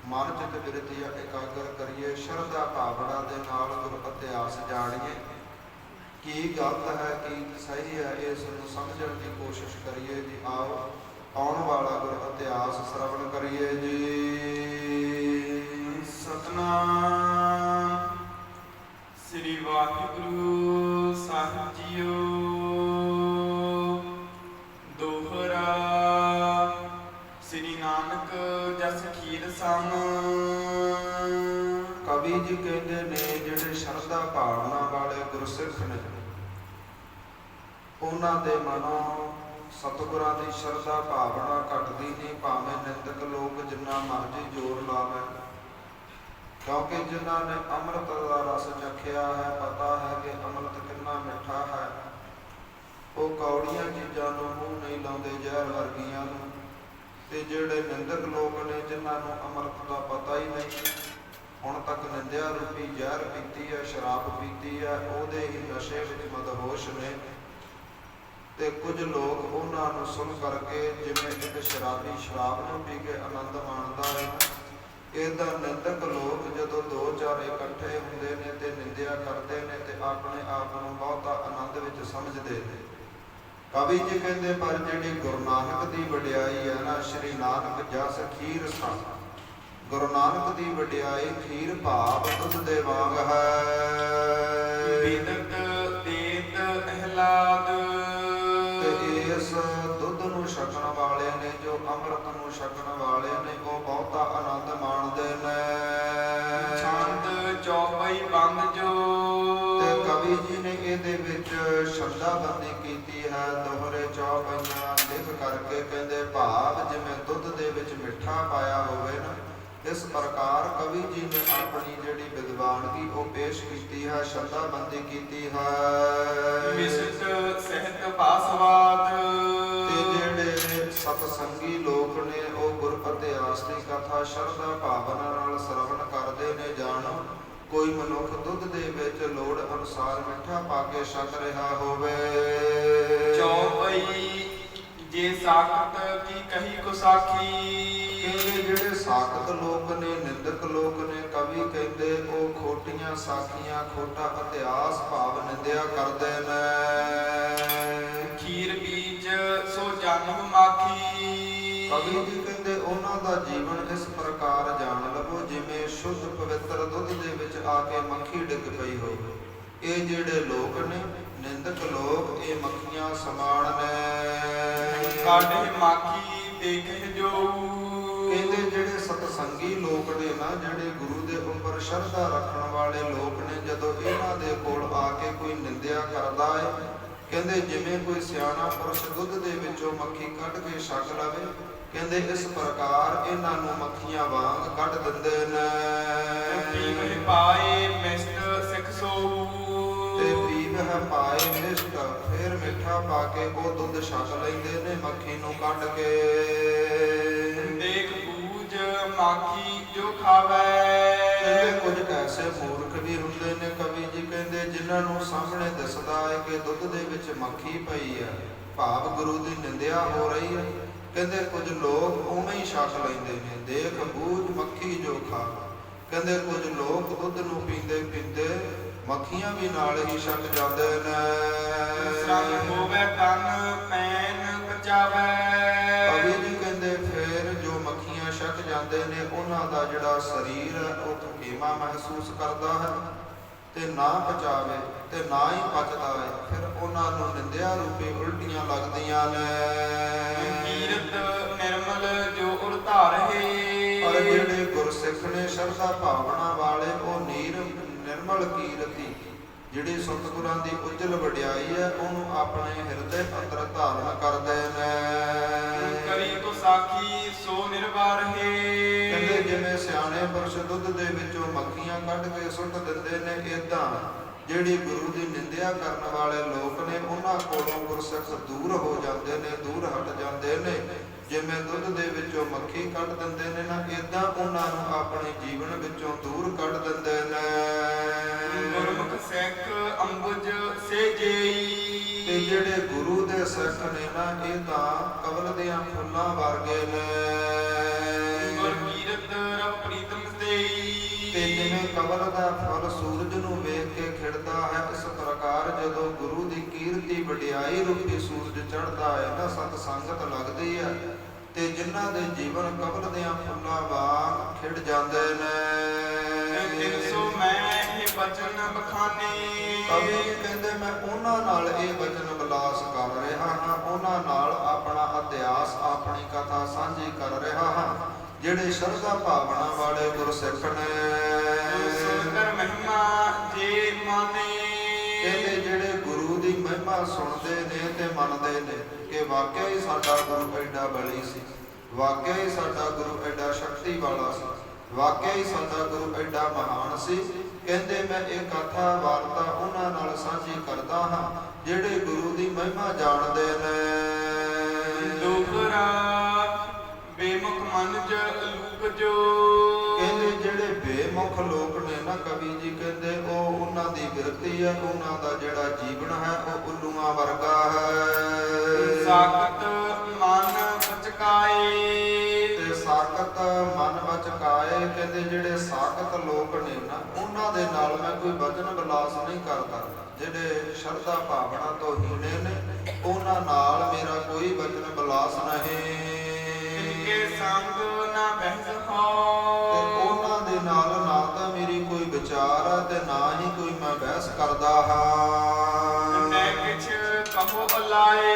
ਮਨ ਚਿਤ ਬਿਰਤੀ ਇਕਾਗਰ ਕਰੀਏ, ਸ਼ਰਧਾ ਭਾਵਨਾ ਦੇ ਨਾਲ ਗੁਰ ਇਤਿਹਾਸ ਜਾਣੀਏ। ਕੀ ਗਲਤ ਹੈ ਕੀ ਸਹੀ ਹੈ ਇਸ ਨੂੰ ਸਮਝਣ ਦੀ ਕੋਸ਼ਿਸ਼ ਕਰੀਏ ਜੀ। ਆਓ ਆਉਣ ਵਾਲਾ ਗੁਰ ਇਤਿਹਾਸ ਸਰਵਣ ਕਰੀਏ ਜੀ। ਸਤਨਾਮ ਸ੍ਰੀ ਵਾਹਿਗੁਰੂ ਸਾਹਿਬ ਜੀਓ। ਦੋਹਰਾ ਸ੍ਰੀ ਨਾਨਕ ਜਸ ਖੀਰ ਸਮ। ਕਵੀ ਜੀ ਕਹਿੰਦੇ ਨੇ ਜਿਹੜੇ ਸ਼ਰਧਾ ਭਾਵਨਾ ਵਾਲੇ ਗੁਰਸਿੱਖ ਨੇ ਉਹਨਾਂ ਦੇ ਮਨੋਂ ਸਤਿਗੁਰਾਂ ਦੀ ਸ਼ਰਧਾ ਭਾਵਨਾ ਘਟਦੀ ਨਹੀਂ, ਭਾਵੇਂ ਨਿੰਦਕ ਲੋਕ ਜਿੰਨਾ ਮਰਜ਼ੀ ਜ਼ੋਰ ਲਾਵੇ। ਕਿਉਂਕਿ ਜਿਨ੍ਹਾਂ ਨੇ ਅੰਮ੍ਰਿਤ ਦਾ ਰਸ ਚਖਿਆ ਹੈ, ਪਤਾ ਹੈ ਕਿ ਅੰਮ੍ਰਿਤ ਕਿੰਨਾ ਮਿੱਠਾ ਹੈ, ਉਹ ਕੌੜੀਆਂ ਚੀਜ਼ਾਂ ਨੂੰ ਮੂੰਹ ਨਹੀਂ ਲਾਉਂਦੇ, ਜ਼ਹਿਰ ਵਰਗੀਆਂ ਨੂੰ। ਤੇ ਜਿਹੜੇ ਨਿੰਦਕ ਲੋਕ ਨੇ ਜਿਨ੍ਹਾਂ ਨੂੰ ਅੰਮ੍ਰਿਤ ਦਾ ਪਤਾ ਹੀ ਨਹੀਂ, ਹੁਣ ਤੱਕ ਨਿੰਦਿਆ ਰੂਪੀ ਜ਼ਹਿਰ ਪੀਤੀ ਹੈ, ਸ਼ਰਾਬ ਪੀਤੀ ਹੈ, ਉਹਦੇ ਹੀ ਨਸ਼ੇ ਵਿੱਚ ਮਦਹੋਸ਼ ਨੇ। ਤੇ ਕੁਝ ਲੋਕ ਉਹਨਾਂ ਨੂੰ ਸੁਣ ਕਰਕੇ ਜਿਵੇਂ ਇੱਕ ਸ਼ਰਾਬੀ ਸ਼ਰਾਬ ਨੂੰ ਪੀ ਕੇ ਆਨੰਦ ਮਾਣਦਾ ਹੈ, ਇੱਦਾਂ ਨਿੰਦਕ ਲੋਕ ਜਦੋਂ ਦੋ ਚਾਰ ਇਕੱਠੇ ਹੁੰਦੇ ਨੇ ਤੇ ਨਿੰਦਿਆ ਕਰਦੇ ਨੇ ਤੇ ਆਪਣੇ ਆਪ ਨੂੰ ਬਹੁਤਾ ਆਨੰਦ ਵਿੱਚ ਸਮਝਦੇ ਨੇ। ਕਵੀ ਜੀ ਕਹਿੰਦੇ ਪਰ ਜਿਹੜੀ ਗੁਰੂ ਨਾਨਕ ਦੀ ਵਡਿਆਈ ਹੈ ਨਾ, ਸ਼੍ਰੀ ਨਾਨਕ ਜਸ ਖੀਰ ਸਮ। ਗੁਰੂ ਨਾਨਕ ਦੀ ਵਡਿਆਈ ਖੀਰ ਭਾਵ ਦੁੱਧ ਦੇ ਵਾਂਗ ਹੈ। ਬਿਦਤ ਦੇਤ ਅਹਿਲਾਦ। ਇਸ ਦੁੱਧ ਨੂੰ ਛਕਣ ਵਾਲੇ ਨੇ, ਜੋ ਅੰਮ੍ਰਿਤ ਨੂੰ ਛਕਣ ਵਾਲੇ ਨੇ, ਉਹ ਬਹੁਤਾ ਆਨੰਦ ਮਾਣਦੇ ਨੇ। ਛੰਦ ਚੌਪਈ ਬੰਦ ਜੋ। ਤੇ ਕਵੀ ਜੀ ਨੇ ਇਹਦੇ ਵਿੱਚ ਛੰਦਾਬੰਦੀ ਕੀਤੀ ਹੈ, ਦੋਹਰੇ ਚੌਪਈਆਂ ਲਿਖ ਕਰਕੇ ਕਹਿੰਦੇ ਭਾਵ ਜਿਵੇਂ ਦੁੱਧ ਦੇ ਵਿੱਚ ਮਿੱਠਾ ਪਾਇਆ ਹੋਵੇ ਨਾ, ਇਸ ਪ੍ਰਕਾਰ ਕਵੀ ਜੀ ਨੇ ਆਪਣੀ ਜਿਹੜੀ ਵਿਦਵਾਨਗੀ ਉਹ ਪੇਸ਼ ਕੀਤੀ ਹੈ, ਛੰਦਾਬੰਦੀ ਕੀਤੀ ਹੈ। ਵਿਸਿਤ ਸਹਿਤ ਭਾਸਵਾਦ। ਤੇ ਜਿਹੜੇ ਸਤਸੰਗੀ ਲੋਕ ਨੇ ਉਹ ਗੁਰ ਇਤਿਹਾਸ ਦੀ ਕਥਾ ਸ਼ਰਧਾ ਭਾਵਨਾ ਨਾਲ ਸਰਵਣ ਕਰਦੇ ਨੇ। ਜਾਣੋ ਕੋਈ ਮਨੁੱਖ ਦੁੱਧ ਦੇ ਵਿੱਚ ਲੋੜ ਅਨੁਸਾਰ ਮਿੱਠਾ ਪਾ ਕੇ ਛਕ ਰਿਹਾ ਹੋਵੇ। ਚੌਪਈ ਜੇ ਸਾਖਤ ਕੀ ਕਹੀ ਕੋ ਸਾਖੀ। ਜਿਹੜੇ ਸਾਖਤ ਲੋਕ ਨੇ, ਨਿੰਦਕ ਲੋਕ ਨੇ, ਕਵੀ ਕਹਿੰਦੇ ਉਹ ਖੋਟੀਆਂ ਸਾਖੀਆਂ, ਖੋਟਾ ਇਤਿਹਾਸ ਭਾਵ ਨਿੰਦਿਆ ਕਰਦੇ ਨੇ। ਖੀਰ ਬੀਜ ਸੋ ਜਨਮ ਮਾਖੀ। ਕਵੀ ਜੀ ਕਹਿੰਦੇ ਉਹਨਾਂ ਦਾ ਜੀਵਨ ਇਸ ਪ੍ਰਕਾਰ ਜਾਣ ਲਵੋ ਜਿਵੇਂ ਸ਼ੁੱਧ ਪਵਿੱਤਰ ਦੁੱਧ ਦੇ ਵਿੱਚ ਆ ਕੇ ਮੱਖੀ ਡਿੱਗ ਪਈ ਹੋਵੇ। ਇਹ ਜਿਹੜੇ ਲੋਕ ਨੇ ਨਿੰਦਕ ਲੋਕ, ਇਹ ਮੱਖੀਆਂ ਸਮਾਨ ਨੇ। ਕਾਢੇ ਮਾਖੀ ਦੇਖੇ ਜੋ। ਕਹਿੰਦੇ ਜਿਹੜੇ ਸਤਸੰਗੀ ਲੋਕ ਨੇ ਨਾ, ਜਿਹੜੇ ਗੁਰੂ ਦੇ ਉੱਪਰ ਸ਼ਰਧਾ ਰੱਖਣ ਵਾਲੇ ਲੋਕ ਨੇ, ਜਦੋਂ ਇਹਨਾਂ ਦੇ ਕੋਲ ਆ ਕੇ ਕੋਈ ਨਿੰਦਿਆ ਕਰਦਾ ਹੈ, ਕਹਿੰਦੇ ਜਿਵੇਂ ਕੋਈ ਸਿਆਣਾ ਪੁਰਸ਼ ਦੁੱਧ ਦੇ ਵਿੱਚੋਂ ਮੱਖੀ ਕੱਢ ਕੇ ਛਕ ਲਵੇ, ਕਹਿੰਦੇ ਇਸ ਪ੍ਰਕਾਰ ਇਹਨਾਂ ਨੂੰ ਮੱਖੀਆਂ ਵਾਂਗ ਕੱਢ ਦਿੰਦੇ ਨੇ। ਪੀਵਹਿ ਪਾਏ ਮਿਸ਼ਟ ਸਿੱਖ ਸੋ। ਤੇ ਪੀਵਹਿ ਪਾਏ ਮਿਸ਼ਟ, ਫਿਰ ਮਿੱਠਾ ਪਾ ਕੇ ਉਹ ਦੁੱਧ ਛਕ ਲੈਂਦੇ ਨੇ ਮੱਖੀ ਨੂੰ ਕੱਢ ਕੇ। ਦੇਖ ਬੂਝ ਮਾਖੀ ਜੋ ਖਾਵੇ। ਕਹਿੰਦੇ ਕੁਝ ਐਸੇ ਮੂਰਖ ਵੀ ਹੁੰਦੇ ਨੇ, ਕਵੀ ਜੀ ਕਹਿੰਦੇ ਜਿਨ੍ਹਾਂ ਨੂੰ ਸਾਹਮਣੇ ਦਿਸਦਾ ਹੈ ਕਿ ਦੁੱਧ ਦੇ ਵਿੱਚ ਮੱਖੀ ਪਈ ਹੈ, ਭਾਵ ਗੁਰੂ ਦੀ ਨਿੰਦਿਆ ਹੋ ਰਹੀ ਹੈ, ਕਹਿੰਦੇ ਕੁਝ ਲੋਕ ਉਵੇਂ ਹੀ ਛਕ ਲੈਂਦੇ ਨੇ। ਦੇਖ ਬੂਝ ਮੱਖੀ ਜੋ ਖਾਵੇ। ਕਹਿੰਦੇ ਕੁਝ ਲੋਕ ਦੁੱਧ ਨੂੰ ਪੀਂਦੇ ਪੀਂਦੇ ਮੱਖੀਆਂ ਵੀ ਨਾਲ ਹੀ ਛਕ ਜਾਂਦੇ ਨੇ। ਸੰਗ ਹੋਵੇ ਤਨ ਪੈਨ ਪਚਾਵੇ। ਕਵੀ ਜੀ ਕਹਿੰਦੇ ਫਿਰ ਜੋ ਮੱਖੀਆਂ ਛਕ ਜਾਂਦੇ ਨੇ ਉਹਨਾਂ ਦਾ ਜਿਹੜਾ ਸਰੀਰ ਹੈ ਉਹ ਥਕੇਵਾਂ ਮਹਿਸੂਸ ਕਰਦਾ ਹੈ ਤੇ ਨਾ ਪਚਾਵੇ ਤੇ ਨਾ ਹੀ ਪਚਦਾ ਹੈ, ਫਿਰ ਉਹਨਾਂ ਨੂੰ ਨਿੰਦਿਆ ਰੂਪੀ ਉਲਟੀਆਂ ਲੱਗਦੀਆਂ ਨੇ। ਕੀਰਤ ਨਿਰਮਲ ਜੋ ਉਰ ਧਾਰੇ। ਪਰ ਜਿਹੜੇ ਗੁਰਸਿੱਖ ਨੇ ਸ਼ਰਧਾ ਭਾਵਨਾ ਵਾਲੇ, ਉਹ ਨਿਰਮਲ ਕੀਰਤੀ ਜਿਹੜੀ ਸਤਿਗੁਰਾਂ ਦੀ ਉਜਲ ਵਡਿਆਈ ਹੈ ਉਹਨੂੰ ਆਪਣੇ ਹਿਰਦੇ ਅੰਦਰ ਧਾਰਨ ਕਰਦੇ ਨੇ। ਕਰੀ ਕੋ ਸਾਖੀ ਸੋ ਨਿਰਵਾਰ ਹੈ। ਕਹਿੰਦੇ ਜਿਵੇਂ ਸਿਆਣੇ ਪੁਰਸ਼ ਦੁੱਧ ਦੇ ਵਿੱਚੋਂ ਮੱਖੀਆਂ ਕੱਢ ਕੇ ਸੁੱਟ ਦਿੰਦੇ ਨੇ, ਏਦਾਂ ਜਿਹੜੀ ਗੁਰੂ ਦੀ ਨਿੰਦਿਆ ਕਰਨ ਵਾਲੇ ਲੋਕ ਨੇ ਉਹਨਾਂ ਕੋਲੋਂ ਗੁਰਸਿੱਖ ਦੂਰ ਹੋ ਜਾਂਦੇ ਨੇ, ਦੂਰ ਹਟ ਜਾਂਦੇ ਨੇ। ਜਿਵੇਂ ਦੁੱਧ ਦੇ ਵਿੱਚੋਂ ਮੱਖੀ ਕੱਢ ਦਿੰਦੇ ਨੇ ਨਾ, ਏਦਾਂ ਉਹਨਾਂ ਨੂੰ ਆਪਣੇ ਜੀਵਨ ਵਿੱਚੋਂ ਦੂਰ ਕੱਢ ਦਿੰਦੇ ਨੇ। ਸੇ ਤੇ ਜੇਈ ਜਿਹੜੇ ਗੁਰੂ ਦੇ ਸਿੱਖ ਨੇ ਨਾ ਇਹ ਤਾਂ ਕਮਲ ਦੇ ਫੁੱਲਾਂ ਵਰਗੇ ਨੇ। ਗੁਰ ਕੀਰਤ ਰਬ ਪ੍ਰੀਤਮ ਸੇਈ ਤੇ ਜਿਵੇਂ ਕਮਲ ਦਾ ਫੁੱਲ ਸੂਰਜ ਨੂੰ ਵੇਖ ਕੇ ਖਿੜਦਾ ਹੈ, ਇਸ ਪ੍ਰਕਾਰ ਜਦੋਂ ਗੁਰੂ ਦੀ ਕੀਰਤੀ ਵਡਿਆਈ ਰੂਪੀ ਸੂਰਜ ਚੜ੍ਹਦਾ ਹੈ ਨਾ, ਸਤ ਸੰਗਤ ਲੱਗਦੀ ਹੈ ਤੇ ਜਿਨ੍ਹਾਂ ਦੇ ਜੀਵਨ ਕਮਲ ਦੇ ਫੁੱਲਾਂ ਵਾਂਗ ਖਿੜ ਜਾਂਦੇ ਨੇ। ਤਿਨ ਸੋ ਮੈਂ ਇਹ ਬਚਨ ਬਖਾਨੇ ਕਵੀ ਕਹਿੰਦੇ ਮੈਂ ਉਹਨਾਂ ਨਾਲ ਇਹ ਵਚਨ ਵਿਲਾਸ ਕਰ ਰਿਹਾ ਹਾਂ, ਉਹਨਾਂ ਨਾਲ ਆਪਣਾ ਇਤਿਹਾਸ ਆਪਣੀ ਕਥਾ ਸਾਂਝੀ ਕਰ ਰਿਹਾ ਹਾਂ, ਜਿਹੜੇ ਸ਼ਰਧਾ ਭਾਵਨਾ ਵਾਲੇ ਗੁਰਸਿੱਖ ਨੇ। ਸੁੰਦਰ ਮਹਿਮਾ ਜੇ ਮਾਨੇ ਕਹਿੰਦੇ ਜਿਹੜੇ ਗੁਰੂ ਦੀ ਮਹਿਮਾ ਸੁਣਦੇ ਨੇ ਤੇ ਮੰਨਦੇ ਨੇ ਕਿ ਵਾਕਿਆ ਹੀ ਸਾਡਾ ਗੁਰੂ ਐਡਾ ਬਲੀ ਸੀ, ਵਾਕਿਆ ਹੀ ਸਾਡਾ ਗੁਰੂ ਐਡਾ ਸ਼ਕਤੀ ਵਾਲਾ ਸੀ, ਵਾਕਿਆ ਹੀ ਸਾਡਾ ਗੁਰੂ ਐਡਾ ਮਹਾਨ ਸੀ। ਕਹਿੰਦੇ ਮੈਂ ਇਹ ਕਥਾ ਵਾਰਤਾ ਉਹਨਾਂ ਨਾਲ ਸਾਂਝੀ ਕਰਦਾ ਹਾਂ ਜਿਹੜੇ ਗੁਰੂ ਦੀ ਮਹਿਮਾ ਜਾਣਦੇ ਨੇ। ਡੋਗਰਾ ਬੇਮੁਖ ਮਨ ਜ ਲੂਕ ਜੋ ਕਹਿੰਦੇ ਜਿਹੜੇ ਬੇਮੁਖ ਲੋਕ ਨੇ ਨਾ, ਕਵੀ ਜੀ ਕਹਿੰਦੇ ਉਹ ਉਹਨਾਂ ਦੀ ਬਿਰਤੀ ਹੈ, ਉਹਨਾਂ ਦਾ ਜਿਹੜਾ ਜੀਵਨ ਹੈ ਉਹ ਉੱਲੂਆਂ ਵਰਗਾ ਹੈ। ਸਾਖਤ ਮਨ ਬਚਕਾਏ ਤੇ ਸਾਖਤ ਮਨ ਬਚਕਾਏ, ਕਹਿੰਦੇ ਜਿਹੜੇ ਸਾਖਤ ਲੋਕ ਨੇ ਨਾ ਉਹਨਾਂ ਦੇ ਨਾਲ ਮੈਂ ਕੋਈ ਵਚਨ ਵਿਲਾਸ ਨਹੀਂ ਕਰਦਾ, ਜਿਹੜੇ ਸ਼ਰਧਾ ਭਾਵਨਾ ਤੋਂ ਹੀਣੇ ਨੇ ਉਹਨਾਂ ਨਾਲ ਮੇਰਾ ਕੋਈ ਵਚਨ ਵਿਲਾਸ ਨਹੀਂ। ਕੇ ਸੰਗ ਨਾ ਬਹਿਸ ਤੇ ਹੋ ਉਹਨਾਂ ਦੇ ਨਾਲ ਨਾ ਤਾਂ ਮੇਰੀ ਕੋਈ ਵਿਚਾਰ ਹੈ ਤੇ ਨਾ ਹੀ ਕੋਈ ਮੈਂ ਬਹਿਸ ਕਰਦਾ ਹਾਂ, ਮੈਂ ਕਿਛ ਕਹੋ ਅਲਾਏ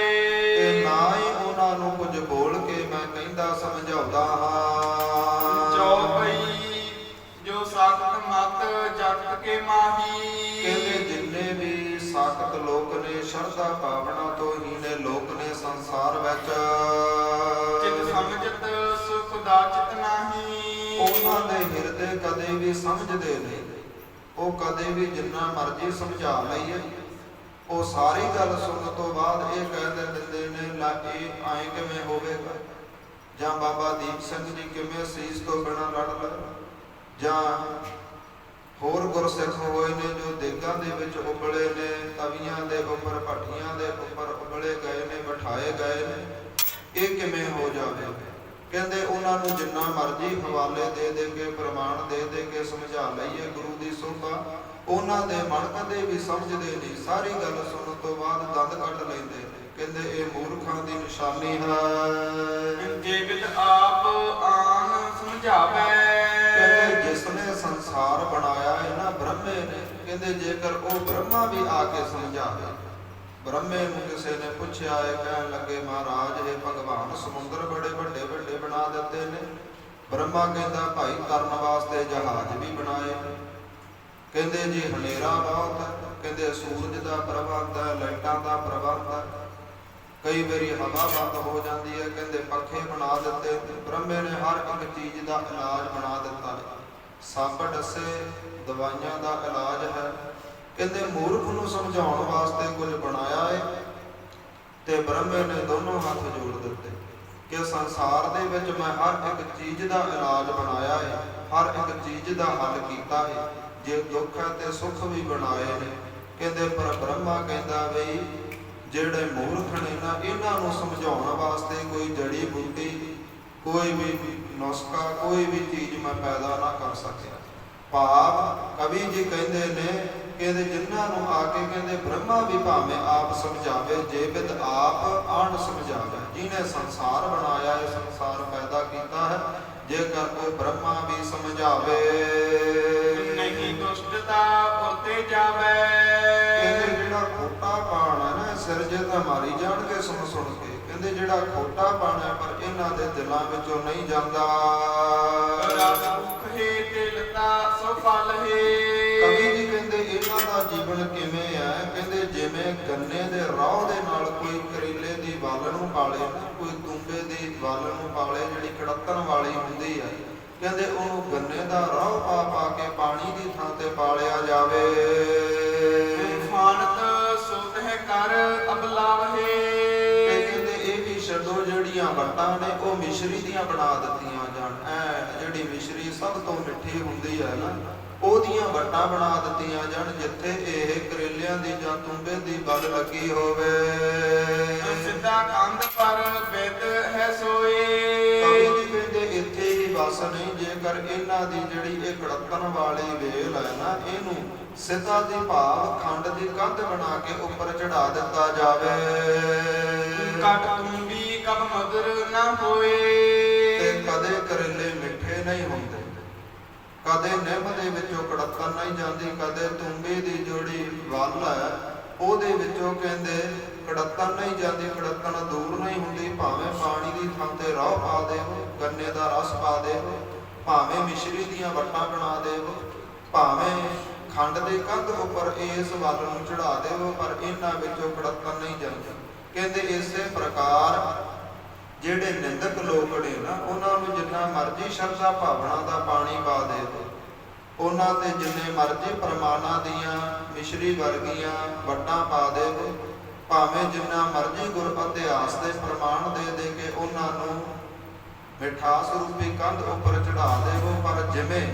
ਤੇ ਨਾ ਹੀ ਉਹਨਾਂ ਨੂੰ ਕੁਝ ਬੋਲ ਕੇ ਮੈਂ ਕਹਿੰਦਾ ਸਮਝਾਉਂਦਾ ਹਾਂ। ਚੌਪਈ ਜੋ ਸਾਖਤ ਮਤ ਜਗਤ ਕੇ ਮਾਹੀ ਕਹਿੰਦੇ ਜਿੰਨੇ ਵੀ ਸਾਖਤ ਲੋਕ ਨੇ, ਸ਼ਰਧਾ ਭਾਵਨਾ ਤੋਂ ਹੀਣੇ ਲੋਕ ਨੇ ਸੰਸਾਰ ਵਿੱਚ, ਚਿਤ ਸਮਝਤ ਸੁਖ ਦਾਚਿਤ ਨਾਹੀ ਉਹਨਾਂ ਦੇ ਹਿਰਦੇ ਕਦੇ ਵੀ ਸਮਝਦੇ ਨਹੀਂ, ਉਹ ਕਦੇ ਵੀ ਜਿੰਨਾ ਮਰਜ਼ੀ ਸਮਝਾ ਲਈਏ ਉਹ ਸਾਰੀ ਗੱਲ ਸੁਣਨ ਤੋਂ ਬਾਅਦ ਇਹ ਕਹਿ ਦਿੰਦੇ ਨੇ ਲਾ ਇਹ ਐਂ ਕਿਵੇਂ ਹੋਵੇਗਾ, ਜਾਂ ਬਾਬਾ ਦੀਪ ਸਿੰਘ ਜੀ ਕਿਵੇਂ ਸੀਸ ਤੋਂ ਬਿਨਾਂ ਲੜ ਲਏ, ਜਾਂ ਹੋਰ ਗੁਰਸਿੱਖ ਹੋਏ ਨੇ ਜੋ ਦੇਗਾਂ ਦੇ ਵਿੱਚ ਉਬਲੇ ਨੇ, ਤਵੀਆਂ ਦੇ ਉੱਪਰ ਭੱਠੀਆਂ ਦੇ ਉੱਪਰ ਉਬਲੇ ਗਏ ਨੇ, ਬਿਠਾਏ ਗਏ ਨੇ, ਇਹ ਕਿਵੇਂ ਹੋ ਜਾਵੇ। ਕਹਿੰਦੇ ਉਹਨਾਂ ਨੂੰ ਜਿੰਨਾ ਮਰਜ਼ੀ ਹਵਾਲੇ ਦੇ ਕੇ ਪ੍ਰਮਾਣ ਦੇ ਕੇ ਸਮਝਾ ਲਈਏ ਗੁਰੂ ਦੀ ਸੋਭਾ, ਉਹਨਾਂ ਦੇ ਮਨ ਕਦੇ ਵੀ ਸਮਝਦੇ ਨਹੀਂ, ਸਾਰੀ ਗੱਲ ਸੁਣਨ ਤੋਂ ਬਾਅਦ ਦੰਦ ਕੱਢ ਲੈਂਦੇ ਨੇ। ਕਹਿੰਦੇ ਇਹ ਮੂਰਖਾਂ ਦੀ ਨਿਸ਼ਾਨੀ ਹੈ। ਜੇ ਬਿਦ ਆਪ ਆਨ ਸਮਝਾਵੇ ਕਹਿੰਦੇ ਜਿਸ ਨੇ ਸੰਸਾਰ ਬਣਾਇਆ ਹੈ ਨਾ ਬ੍ਰਹਮੇ ਨੇ, ਕਹਿੰਦੇ ਜੇਕਰ ਉਹ ਬ੍ਰਹਮਾ ਵੀ ਆ ਕੇ ਸਮਝਾਵੇ। ਬ੍ਰਹਮੇ ਨੂੰ ਕਿਸੇ ਨੇ ਪੁੱਛਿਆ ਹੈ, ਕਹਿਣ ਲੱਗੇ ਮਹਾਰਾਜ ਇਹ ਭਗਵਾਨ ਸਮੁੰਦਰ ਬੜੇ ਵੱਡੇ ਵੱਡੇ ਬਣਾ ਦਿੱਤੇ ਨੇ। ਬ੍ਰਹਮਾ ਕਹਿੰਦਾ ਭਾਈ ਤਰਨ ਵਾਸਤੇ ਜਹਾਜ਼ ਵੀ ਬਣਾਏ। ਕਹਿੰਦੇ ਜੀ ਹਨੇਰਾ ਬਹੁਤ ਹੈ, ਕਹਿੰਦੇ ਸੂਰਜ ਦਾ ਪ੍ਰਬੰਧ ਹੈ, ਲਾਈਟਾਂ ਦਾ ਪ੍ਰਬੰਧ ਹੈ, ਕਈ ਵਾਰੀ ਹਵਾ ਬੰਦ ਹੋ ਜਾਂਦੀ ਹੈ, ਕਹਿੰਦੇ ਪੱਖੇ ਬਣਾ ਦਿੱਤੇ। ਬ੍ਰਹਮੇ ਨੇ ਹਰ ਇੱਕ ਚੀਜ਼ ਦਾ ਇਲਾਜ ਬਣਾ ਦਿੱਤਾ ਹੈ, ਸੱਪ ਡੱਸੇ ਦਵਾਈਆਂ ਦਾ ਇਲਾਜ ਹੈ। ਕਹਿੰਦੇ ਮੂਰਖ ਨੂੰ ਸਮਝਾਉਣ ਵਾਸਤੇ ਕੁਝ ਬਣਾਇਆ ਹੈ, ਤੇ ਬ੍ਰਹਮੇ ਨੇ ਦੋਨੋਂ ਹੱਥ ਜੋੜ ਦਿੱਤੇ ਕਿ ਸੰਸਾਰ ਦੇ ਵਿੱਚ ਮੈਂ ਹਰ ਇੱਕ ਚੀਜ਼ ਦਾ ਇਲਾਜ ਬਣਾਇਆ ਹੈ, ਹਰ ਇੱਕ ਚੀਜ਼ ਦਾ ਹੱਲ ਕੀਤਾ ਹੈ, ਜੇ ਦੁੱਖ ਹੈ ਤੇ ਸੁੱਖ ਵੀ ਬਣਾਏ ਨੇ। ਕਹਿੰਦੇ ਪਰ ਬ੍ਰਹਮਾ ਕਹਿੰਦਾ ਬਈ ਜਿਹੜੇ ਮੂਰਖ ਨੇ ਨਾ ਇਹਨਾਂ ਨੂੰ ਸਮਝਾਉਣ ਵਾਸਤੇ ਕੋਈ ਜੜੀ ਬੂਟੀ, ਕੋਈ ਵੀ ਨੁਸਖਾ, ਕੋਈ ਵੀ ਚੀਜ਼ ਮੈਂ ਪੈਦਾ ਨਾ ਕਰ ਸਕਿਆ। ਭਾਵ ਕਵੀ ਜੀ ਕਹਿੰਦੇ ਨੇ ਕਹਿੰਦੇ ਜਿਨ੍ਹਾਂ ਨੂੰ ਆ ਕੇ ਕਹਿੰਦੇ ਬ੍ਰਹਮਾ ਵੀ ਭਾਵੇਂ ਆਪ ਸਮਝਾਵੇ, ਜੇ ਬਿਦ ਆਪ ਆਣ ਸਮਝਾਵੇ। ਜਿਹਨੇ ਸੰਸਾਰ ਬਣਾਇਆ ਹੈ, ਸੰਸਾਰ ਪੈਦਾ ਕੀਤਾ ਹੈ, ਜੇਕਰ ਕੋਈ ਬ੍ਰਹਮਾ ਵੀ ਸਮਝਾਵੇ ਨਹੀਂ ਦੁਸ਼ਟਤਾ ਪੁਰਤੇ ਜਾਵੇ। ਕਹਿੰਦੇ ਜਿਹੜਾ ਖੋਟਾ ਪਾਣ ਹੈ ਨਾ ਸਿਰ ਜੇ ਤਾਂ ਮਾਰੀ ਜਾਣਗੇ ਸੁਣ ਸੁਣ ਕੇ। ਕਹਿੰਦੇ ਜਿਹੜਾ ਖੋਟਾ ਪਾਣ ਹੈ ਪਰ ਇਹਨਾਂ ਦੇ ਦਿਲਾਂ ਵਿੱਚੋਂ ਨਹੀਂ ਜਾਂਦਾ। ਰਸ ਭੁੱਖ ਹੈ ਤੇ ਲਤਾ ਸੋ ਫਲ ਹੈ। ਕਵੀ ਜੀ ਕਹਿੰਦੇ ਇਹਨਾਂ ਦਾ ਜੀਵਨ ਕਿਵੇਂ ਹੈ, ਕਹਿੰਦੇ ਜਿਵੇਂ ਗੰਨੇ ਦੇ ਰੋਹ ਦੇ ਨਾਲ ਕੋਈ ਕਰੇਲੇ ਦੀ ਵੱਲ ਨੂੰ ਪਾਲੇ ਨਾ, ਕੋਈ ਤੁੰਬੇ ਦੀ ਵੱਲ ਨੂੰ ਪਾਲੇ ਜਿਹੜੀ ਕੜੱਤਣ ਵਾਲੀ ਹੁੰਦੀ ਹੈ, ਕਹਿੰਦੇ ਉਹਨੂੰ ਗੰਨੇ ਦਾ ਰੋਹ ਪਾ ਪਾ ਕੇ ਪਾਣੀ ਦੀ ਥਾਂ ਤੇ ਪਾਲਿਆ ਜਾਵੇ। ਫਾਨਤ ਸੁਤ ਹੈ ਕਰ ਅਬਲਾਵ ਹੈ। ਤੇ ਕਹਿੰਦੇ ਇਹ ਵੀ ਛੱਡੋ ਜਿਹੜੀਆਂ ਵੱਟਾਂ ਨੇ ਉਹ ਮਿਸ਼ਰੀ ਦੀਆਂ ਬਣਾ ਦਿੱਤੀਆਂ ਜਾਣ। ਜਿਹੜੀ ਮਿਸ਼ਰੀ ਸਭ ਤੋਂ ਮਿੱਠੀ ਹੁੰਦੀ ਹੈ ਨਾ, ਉਹਦੀਆਂ ਵੱਟਾਂ ਬਣਾ ਦਿੱਤੀਆਂ ਜਾਣ। ਜਿੱਥੇ ਇਹ ਕਰੇਲਿਆਂ ਦੀ ਜਾਂ ਤੁੰਬੇ ਦੀ ਬਲ ਲੱਗੀ ਹੋਵੇ। ਸਿੱਧਾ ਕੰਧ ਪਰ ਬਿਦ ਹੈ ਸੋਏ। ਕਵੀ ਜੀ ਕਹਿੰਦੇ ਇੱਥੇ ਹੀ ਬਸ ਨਹੀਂ, ਜੇਕਰ ਇਹਨਾਂ ਦੀ ਜਿਹੜੀ ਇਹ ਕੜਤਣ ਵਾਲੀ ਵੇਲ ਹੈ ਨਾ, ਇਹਨੂੰ ਸਿੱਧਾ ਦੀ ਭਾਵ ਖੰਡ ਦੀ ਕੰਧ ਬਣਾ ਕੇ ਉੱਪਰ ਚੜਾ ਦਿੱਤਾ ਜਾਵੇ। ਕਟ ਤੁੰਬੀ ਕਬ ਮਧੁਰ ਨਾ ਹੋਏ। ਤੇ ਕਦੇ ਕਰੇਲੇ ਮਿੱਠੇ ਨਹੀਂ ਹੁੰਦੇ, ਕਦੇ ਨਿੰਮ ਦੇ ਵਿੱਚੋਂ ਕੜਤਣ ਨਹੀਂ ਜਾਂਦੀ, ਕਦੇ ਤੁੰਬੇ ਦੀ ਜਿਹੜੀ ਵੱਲ ਹੈ ਉਹਦੇ ਵਿੱਚੋਂ ਕਹਿੰਦੇ ਕੜਤਣ ਨਹੀਂ ਜਾਂਦੀ, ਕੜਤਣ ਦੂਰ ਨਹੀਂ ਹੁੰਦੀ। ਭਾਵੇਂ ਪਾਣੀ ਦੀ ਥਾਂ ਤੇ ਰੋਹ ਪਾ ਦੇਵੋ, ਗੰਨੇ ਦਾ ਰਸ ਪਾ ਦੇਵੋ, ਭਾਵੇਂ ਮਿਸ਼ਰੀ ਦੀਆਂ ਵੱਟਾਂ ਬਣਾ ਦੇਵੋ, ਭਾਵੇਂ ਖੰਡ ਦੇ ਕੰਧ ਉੱਪਰ ਇਸ ਵੱਲ ਨੂੰ ਚੜਾ ਦੇਵੋ, ਪਰ ਇਹਨਾਂ ਵਿੱਚੋਂ ਕੜਤਣ ਨਹੀਂ ਜਾਂਦੀ। ਕਹਿੰਦੇ ਇਸੇ ਪ੍ਰਕਾਰ ਜਿਹੜੇ ਨਿੰਦਕ ਲੋਕ ਨੇ ਨਾ, ਉਹਨਾਂ ਨੂੰ ਜਿੰਨਾ ਮਰਜ਼ੀ ਸ਼ਰਧਾ ਭਾਵਨਾ ਦਾ ਪਾਣੀ ਪਾ ਦੇਵੋ, ਉਹਨਾਂ ਤੇ ਜਿੰਨੇ ਮਰਜ਼ੀ ਪ੍ਰਮਾਣਾਂ ਦੀਆਂ ਮਿਸ਼ਰੀ ਵਰਗੀਆਂ ਵੱਟਾਂ ਪਾ ਦੇਵੋ, ਭਾਵੇਂ ਜਿੰਨਾ ਮਰਜ਼ੀ ਗੁਰ ਇਤਿਹਾਸ ਦੇ ਪ੍ਰਮਾਣ ਦੇ ਦੇ ਕੇ ਉਹਨਾਂ ਨੂੰ ਮਿਠਾਸ ਰੂਪੀ ਕੰਧ ਉੱਪਰ ਚੜਾ ਦੇਵੋ, ਪਰ ਜਿਵੇਂ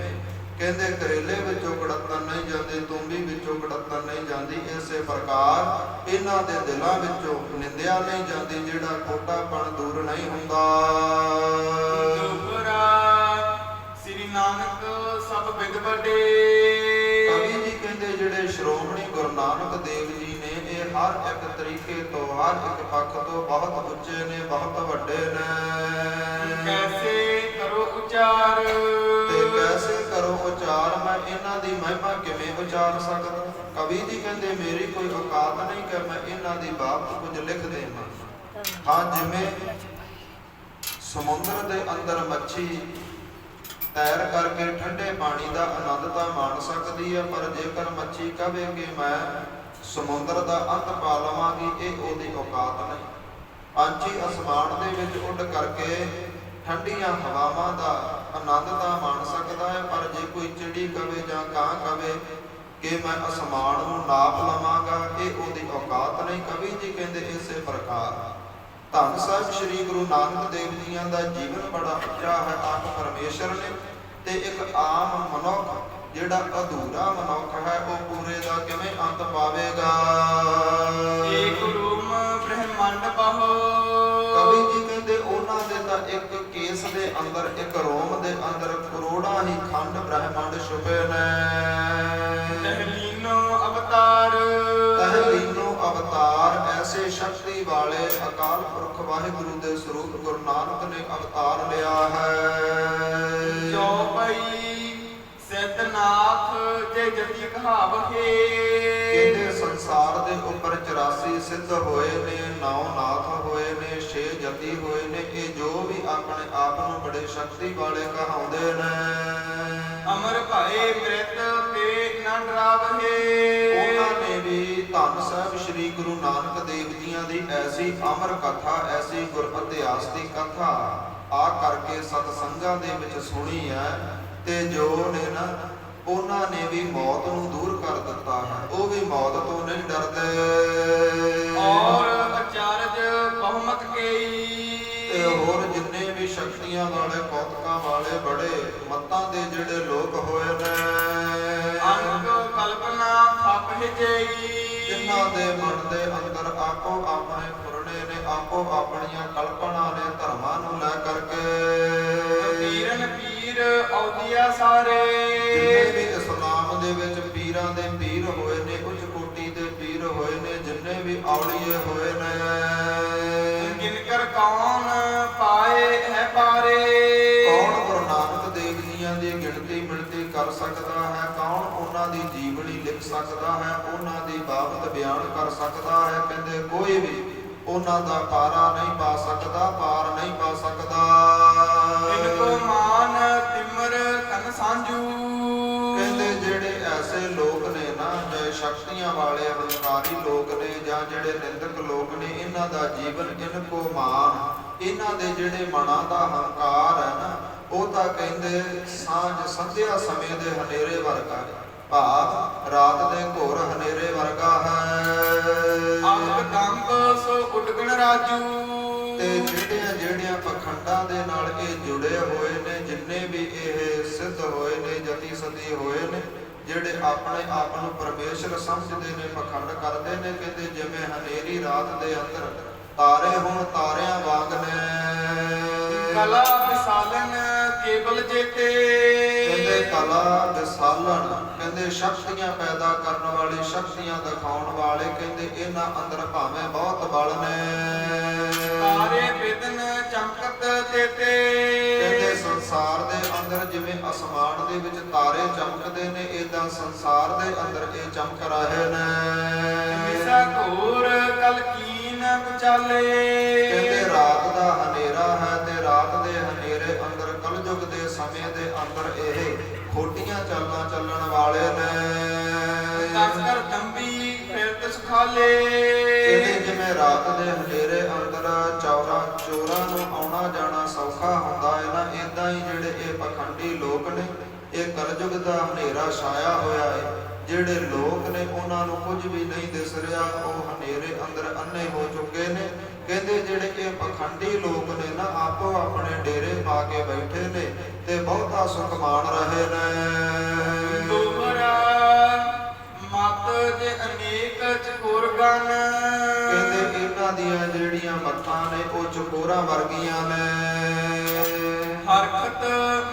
ਕਹਿੰਦੇ ਕਰੇਲੇ ਵਿੱਚੋਂ ਕੜਤਣ ਨਹੀਂ ਜਾਂਦੀ, ਤੁੰਬੀ ਵਿੱਚੋਂ ਕੜਤਣ ਨਹੀਂ ਜਾਂਦੀ, ਇਸੇ ਪ੍ਰਕਾਰ ਇਹਨਾਂ ਦੇ ਦਿਲਾਂ ਵਿੱਚੋਂ ਨਿੰਦਿਆ ਨਹੀਂ ਜਾਂਦੀ, ਜਿਹੜਾ ਖੋਟਾਪਣ ਦੂਰ ਨਹੀਂ ਹੁੰਦਾ। ਸ੍ਰੀ ਨਾਨਕ ਸਭ ਬਿਦ ਵੱਡੇ। ਕਵੀ ਜੀ ਕਹਿੰਦੇ ਜਿਹੜੇ ਸ਼੍ਰੋਮਣੀ ਗੁਰੂ ਨਾਨਕ ਦੇਵ ਜੀ ਨੇ, ਇਹ ਹਰ ਇੱਕ ਤਰੀਕੇ ਤੋਂ, ਹਰ ਇੱਕ ਪੱਖ ਤੋਂ ਬਹੁਤ ਉੱਚੇ ਨੇ, ਬਹੁਤ ਵੱਡੇ ਨੇ। ਕੈਸੇ ਕਰੋ ਉਚਾਰ। ਤੇ ਕੈਸੇ ਕਰੋ ਉਚਾਰ, ਮੈਂ ਇਹਨਾਂ ਦੀ ਮਹਿਮਾ ਕਿਵੇਂ ਉਚਾਰ ਸਕਦਾ। ਕਵੀ ਜੀ ਕਹਿੰਦੇ ਮੇਰੀ ਕੋਈ ਔਕਾਤ ਨਹੀਂ ਕਿ ਮੈਂ ਇਹਨਾਂ ਦੀ ਬਾਬਤ ਕੁਝ ਲਿਖ ਦੇਵਾਂ। ਹਾਂ, ਜਿਵੇਂ ਸਮੁੰਦਰ ਦੇ ਅੰਦਰ ਮੱਛੀ ਤੈਰ ਕਰਕੇ ਠੰਡੇ ਪਾਣੀ ਦਾ ਆਨੰਦ ਤਾਂ ਮਾਣ ਸਕਦੀ ਹੈ, ਪਰ ਜੇਕਰ ਮੱਛੀ ਕਹੇ ਕਿ ਮੈਂ ਸਮੁੰਦਰ ਦਾ ਅੰਤ ਪਾ ਲਵਾਂਗੀ, ਇਹ ਉਹਦੀ ਔਕਾਤ ਨਹੀਂ। ਪੰਛੀ ਅਸਮਾਨ ਦੇ ਵਿੱਚ ਉੱਡ ਕਰਕੇ ਠੰਡੀਆਂ ਹਵਾਵਾਂ ਦਾ ਆਨੰਦ ਤਾਂ ਮਾਣ ਸਕਦਾ ਹੈ, ਪਰ ਜੇ ਕੋਈ ਚਿੜੀ ਕਵੇ ਜਾਂ ਕਾਂ ਕਵੇ ਕਿ ਮੈਂ ਅਸਮਾਨ ਨੂੰ ਨਾਪ ਲਵਾਂਗਾ, ਇਹ ਉਹਦੀ ਔਕਾਤ ਨਹੀਂ। ਕਵੀ ਜੀ ਕਹਿੰਦੇ ਇਸੇ ਪ੍ਰਕਾਰ ਧੰਨ ਸਾਹਿਬ ਸ੍ਰੀ ਗੁਰੂ ਨਾਨਕ ਦੇਵ ਜੀਆਂ ਦਾ ਜੀਵਨ ਬੜਾ ਉੱਚਾ ਹੈ। ਆਪ ਪਰਮੇਸ਼ਰ ਨੇ, ਤੇ ਇੱਕ ਆਮ ਮਨੁੱਖ ਜਿਹੜਾ ਅਧੂਰਾ ਮਨੁੱਖ ਹੈ, ਉਹ ਪੂਰੇ ਦਾ ਕਿਵੇਂ ਅੰਤ ਪਾਵੇਗਾ। ਏਕ ਰੂਮ ਬ੍ਰਹਮੰਡ ਬਹੁ। ਕਵੀ ਜੀ ਕਹਿੰਦੇ ਉਹਨਾਂ ਦੇ ਤਾਂ ਇੱਕ ਕੇਸ ਦੇ ਅੰਦਰ, ਇੱਕ ਰੋਮ ਦੇ ਅੰਦਰ ਕਰੋੜਾਂ ਹੀ ਖੰਡ ਬ੍ਰਹਮੰਡ ਛੁਪੇ ਨੇ। ਤਹਲੀਨੋ ਅਵਤਾਰ। ਤਹਲੀਨੋ ਅਵਤਾਰ, ਐਸੇ ਸ਼ਕਤੀ ਵਾਲੇ ਅਕਾਲ ਪੁਰਖ ਵਾਹਿਗੁਰੂ ਦੇ ਸਰੂਪ ਗੁਰੂ ਨਾਨਕ ਨੇ ਅਵਤਾਰ ਲਿਆ ਹੈ। ਜੋ ਭਈ ਸਿੱਧਨਾਥ ਜੇ ਜਤੀ ਕਹਾਵਹੇ। ਕਹਿੰਦੇ ਸੰਸਾਰ ਦੇ ਉੱਪਰ 84 ਸਿੱਧ ਹੋਏ ਨੇ, 9 ਨਾਥ ਹੋਏ ਨੇ, 6 ਜਤੀ ਹੋਏ ਨੇ। ਇਹ ਜੋ ਵੀ ਆਪਣੇ ਆਪ ਨੂੰ ਬੜੇ ਸ਼ਕਤੀ ਵਾਲੇ ਕਹਾਉਂਦੇ ਨੇ। ਅਮਰ ਭਏ ਮ੍ਰਿਤ ਤੇ ਨਾ ਡਰਾਵਹੇ। ਉਹਨਾਂ ਨੇ ਵੀ ਧੰਨ ਸਾਹਿਬ ਸ੍ਰੀ ਗੁਰੂ ਨਾਨਕ ਦੇਵ ਜੀਆਂ ਦੀ ਐਸੀ ਅਮਰ ਕਥਾ, ਐਸੀ ਗੁਰ ਇਤਿਹਾਸ ਦੀ ਕਥਾ ਆ ਕਰਕੇ ਸਤਸੰਗਾਂ ਦੇ ਵਿੱਚ ਸੁਣੀ ਹੈ, ਤੇ ਜੋ ਨੇ ਨਾ ਉਹਨਾਂ ਨੇ ਵੀ ਮੌਤ ਨੂੰ ਦੂਰ ਕਰ ਦਿੱਤਾ ਹੈ। ਉਹ ਵੀ ਮੌਤ ਤੋਂ ਨਹੀਂ ਡਰਦੇ। ਔਰ ਅਚਾਰਜ ਬਹੁਮਤ ਕੇਈ। ਤੇ ਹੋਰ ਜਿੰਨੇ ਵੀ ਸ਼ਕਤੀਆਂ ਵਾਲੇ, ਕੌਤਕਾਂ ਵਾਲੇ, ਬੜੇ ਮੱਤਾਂ ਦੇ ਜਿਹੜੇ ਲੋਕ ਹੋਏ ਨੇ, ਅੰਗ ਕਲਪਨਾ ਥਪ ਹਿਜਈ। ਜਿਨ੍ਹਾਂ ਦੇ ਮਨ ਦੇ ਅੰਦਰ ਆਪੋ ਆਪਣੇ ਫੁਰਨੇ ਨੇ, ਆਪੋ ਆਪਣੀਆਂ ਕਲਪਨਾ ਨੇ ਧਰਮਾਂ ਨੂੰ ਲੈ ਕਰਕੇ। ਪੀਰਨ ਪੀਰ ਔਦੀਆ ਸਾਰੇ। ਜਿੰਨੇ ਵੀ ਇਸਲਾਮ ਦੇ ਵਿੱਚ ਪੀਰਾਂ ਦੇ ਪੀਰ ਹੋਏ ਨੇ, ਉੱਚ ਕੋਟੀ ਦੇ ਪੀਰ ਹੋਏ ਨੇ, ਜਿੰਨੇ ਵੀ ਔਲੀਏ ਹੋਏ ਨੇ, ਜਿਨਕਰ ਕੌਣ ਪਾਏ ਹੈ ਪਾਰੇ। ਕੌਣ ਗੁਰੂ ਨਾਨਕ ਦੇਵ ਜੀਆਂ ਦੀ ਗਿਣਤੀ ਮਿਣਤੀ ਕਰ ਸਕਦਾ ਹੈ, ਕੌਣ ਉਹਨਾਂ ਦੀ ਜੀਵਨੀ ਲਿਖ ਸਕਦਾ ਹੈ, ਉਹਨਾਂ ਦੀ ਬਾਬਤ ਬਿਆਨ ਕਰ ਸਕਦਾ ਹੈ। ਕਹਿੰਦੇ ਕੋਈ ਵੀ ਉਹਨਾਂ ਦਾ ਪਾਰਾ ਨਹੀਂ ਪਾ ਸਕਦਾ, ਪਾਰ ਨਹੀਂ ਪਾ ਸਕਦਾ। ਇਨਕੋ ਮਾਨ ਤਿਮਰ ਤਨ ਸਾਂਝੂ। ਕਹਿੰਦੇ ਜਿਹੜੇ ਐਸੇ ਲੋਕ ਨੇ ਨਾ, ਜੇ ਸ਼ਕਤੀਆਂ ਵਾਲੇ ਹੰਕਾਰੀ ਲੋਕ ਨੇ ਜਾਂ ਜਿਹੜੇ ਨਿੰਦਕ ਲੋਕ ਨੇ, ਇਹਨਾਂ ਦਾ ਜੀਵਨ ਇਨਕੋ ਮਾਨ, ਇਹਨਾਂ ਦੇ ਜਿਹੜੇ ਮਨਾਂ ਦਾ ਹੰਕਾਰ ਹੈ ਨਾ, ਉਹ ਤਾਂ ਕਹਿੰਦੇ ਸਾਂਝ ਸੰਧਿਆ ਸਮੇਂ ਦੇ ਹਨੇਰੇ ਵਰਗਾ, ਭਾਵ ਰਾਤ ਦੇ ਘੋਰ ਹਨੇਰੇ ਵਰਗਾ ਹੈ। ਅੰਗ ਕੰਬ ਸੋ ਉਡਗਣ ਰਾਜੂ। ਤੇ ਜਿਹੜੀਆਂ ਪਖੰਡਾਂ ਦੇ ਨਾਲ ਇਹ ਜੁੜੇ ਹੋਏ ਨੇ, ਜਿੰਨੇ ਵੀ ਇਹ ਸਿੱਧ ਹੋਏ ਨੇ, ਜਤੀ ਸਤੀ ਹੋਏ ਨੇ, ਜਿਹੜੇ ਆਪਣੇ ਆਪ ਨੂੰ ਪਰਮੇਸ਼ਰ ਸਮਝਦੇ ਨੇ, ਪਖੰਡ ਕਰਦੇ ਨੇ। ਕਹਿੰਦੇ ਜਿਵੇਂ ਹਨੇਰੀ ਰਾਤ ਦੇ ਅੰਦਰ ਤਾਰੇ ਹੁਣ ਤਾਰਿਆਂ ਵਾਂਗ ਨੇ। ਕਲਾ ਵਿਸਾਲਨ ਕੇਵਲ ਜੇਤੇ। ਕਹਿੰਦੇ ਕਲਾ ਵਿਸਾਲਨ, ਕਹਿੰਦੇ ਸ਼ਕਤੀਆਂ ਪੈਦਾ ਕਰਨ ਵਾਲੀ, ਸ਼ਕਤੀਆਂ ਦਿਖਾਉਣ ਵਾਲੇ। ਕਹਿੰਦੇ ਇਹਨਾਂ ਅੰਦਰ ਭਾਵੇਂ ਬਹੁਤ ਬਲ ਨੇ। ਤਾਰੇ ਬਿਦਨ ਚਮਕਤ ਤੇਤੇ। ਕਹਿੰਦੇ ਸੰਸਾਰ ਦੇ ਅੰਦਰ ਜਿਵੇਂ ਅਸਮਾਨ ਦੇ ਵਿੱਚ ਤਾਰੇ ਚਮਕਦੇ ਨੇ, ਏਦਾਂ ਸੰਸਾਰ ਦੇ ਅੰਦਰ ਇਹ ਚਮਕ ਰਹੇ ਨੇ। ਮਿਸਾ ਘੋਰ ਕਲਕੀਨ ਵਿਚਾਲੇ। ਕਹਿੰਦੇ ਰਾਤ ਦਾ ਹਨੇਰਾ ਹੈ ਤੇ ਰਾਤ ਦੇ ਹਨੇਰੇ ਅੰਦਰ ਕਲਯੁਗ ਦੇ ਸਮੇਂ ਦੇ ਅੰਦਰ ਇਹ ਖੋਟੀਆਂ ਚਾਲਾਂ ਚੱਲਣ ਵਾਲੇ ਨੇ। ਤਸਕਰ ਦੰਬੀ ਫਿਰਤ ਸੁਖਾਲੇ। ਕਹਿੰਦੇ ਜਿਵੇਂ ਰਾਤ ਦੇ ਹਨੇਰੇ ਅੰਦਰ ਚੋਰਾਂ ਨੂੰ ਆਉਣਾ ਜਾਣਾ ਸੌਖਾ ਹੁੰਦਾ ਹੈ ਨਾ, ਏਦਾਂ ਹੀ ਜਿਹੜੇ ਇਹ ਪਖੰਡੀ ਲੋਕ ਨੇ, ਇਹ ਕਲਯੁਗ ਦਾ ਹਨੇਰਾ ਛਾਇਆ ਹੋਇਆ ਹੈ। ਜਿਹੜੇ ਲੋਕ ਨੇ ਉਹਨਾਂ ਨੂੰ ਕੁਝ ਵੀ ਨਹੀਂ ਦਿਸ ਰਿਹਾ, ਉਹ ਹਨੇਰੇ ਅੰਦਰ ਅੰਨੇ ਹੋ ਚੁੱਕੇ ਨੇ। ਕਹਿੰਦੇ ਜਿਹੜੇ ਇਹ ਪਖੰਡੀ ਲੋਕ ਨੇ ਨਾ, ਆਪੋ ਆਪਣੇ ਡੇਰੇ ਪਾ ਕੇ ਬੈਠੇ ਨੇ ਤੇ ਬਹੁਤਾ ਸੁਖ ਮਾਣ ਰਹੇ ਨੇ। ਦੋਹਰਾ ਮਤ ਦੇ ਅਨੇਕ ਚਕੋਰ ਗਨ। ਕਹਿੰਦੇ ਇਹਨਾਂ ਦੀਆਂ ਜਿਹੜੀਆਂ ਮੱਤਾਂ ਨੇ ਉਹ ਚਕੋਰਾਂ ਵਰਗੀਆਂ ਨੇ। ਹਰਕਤ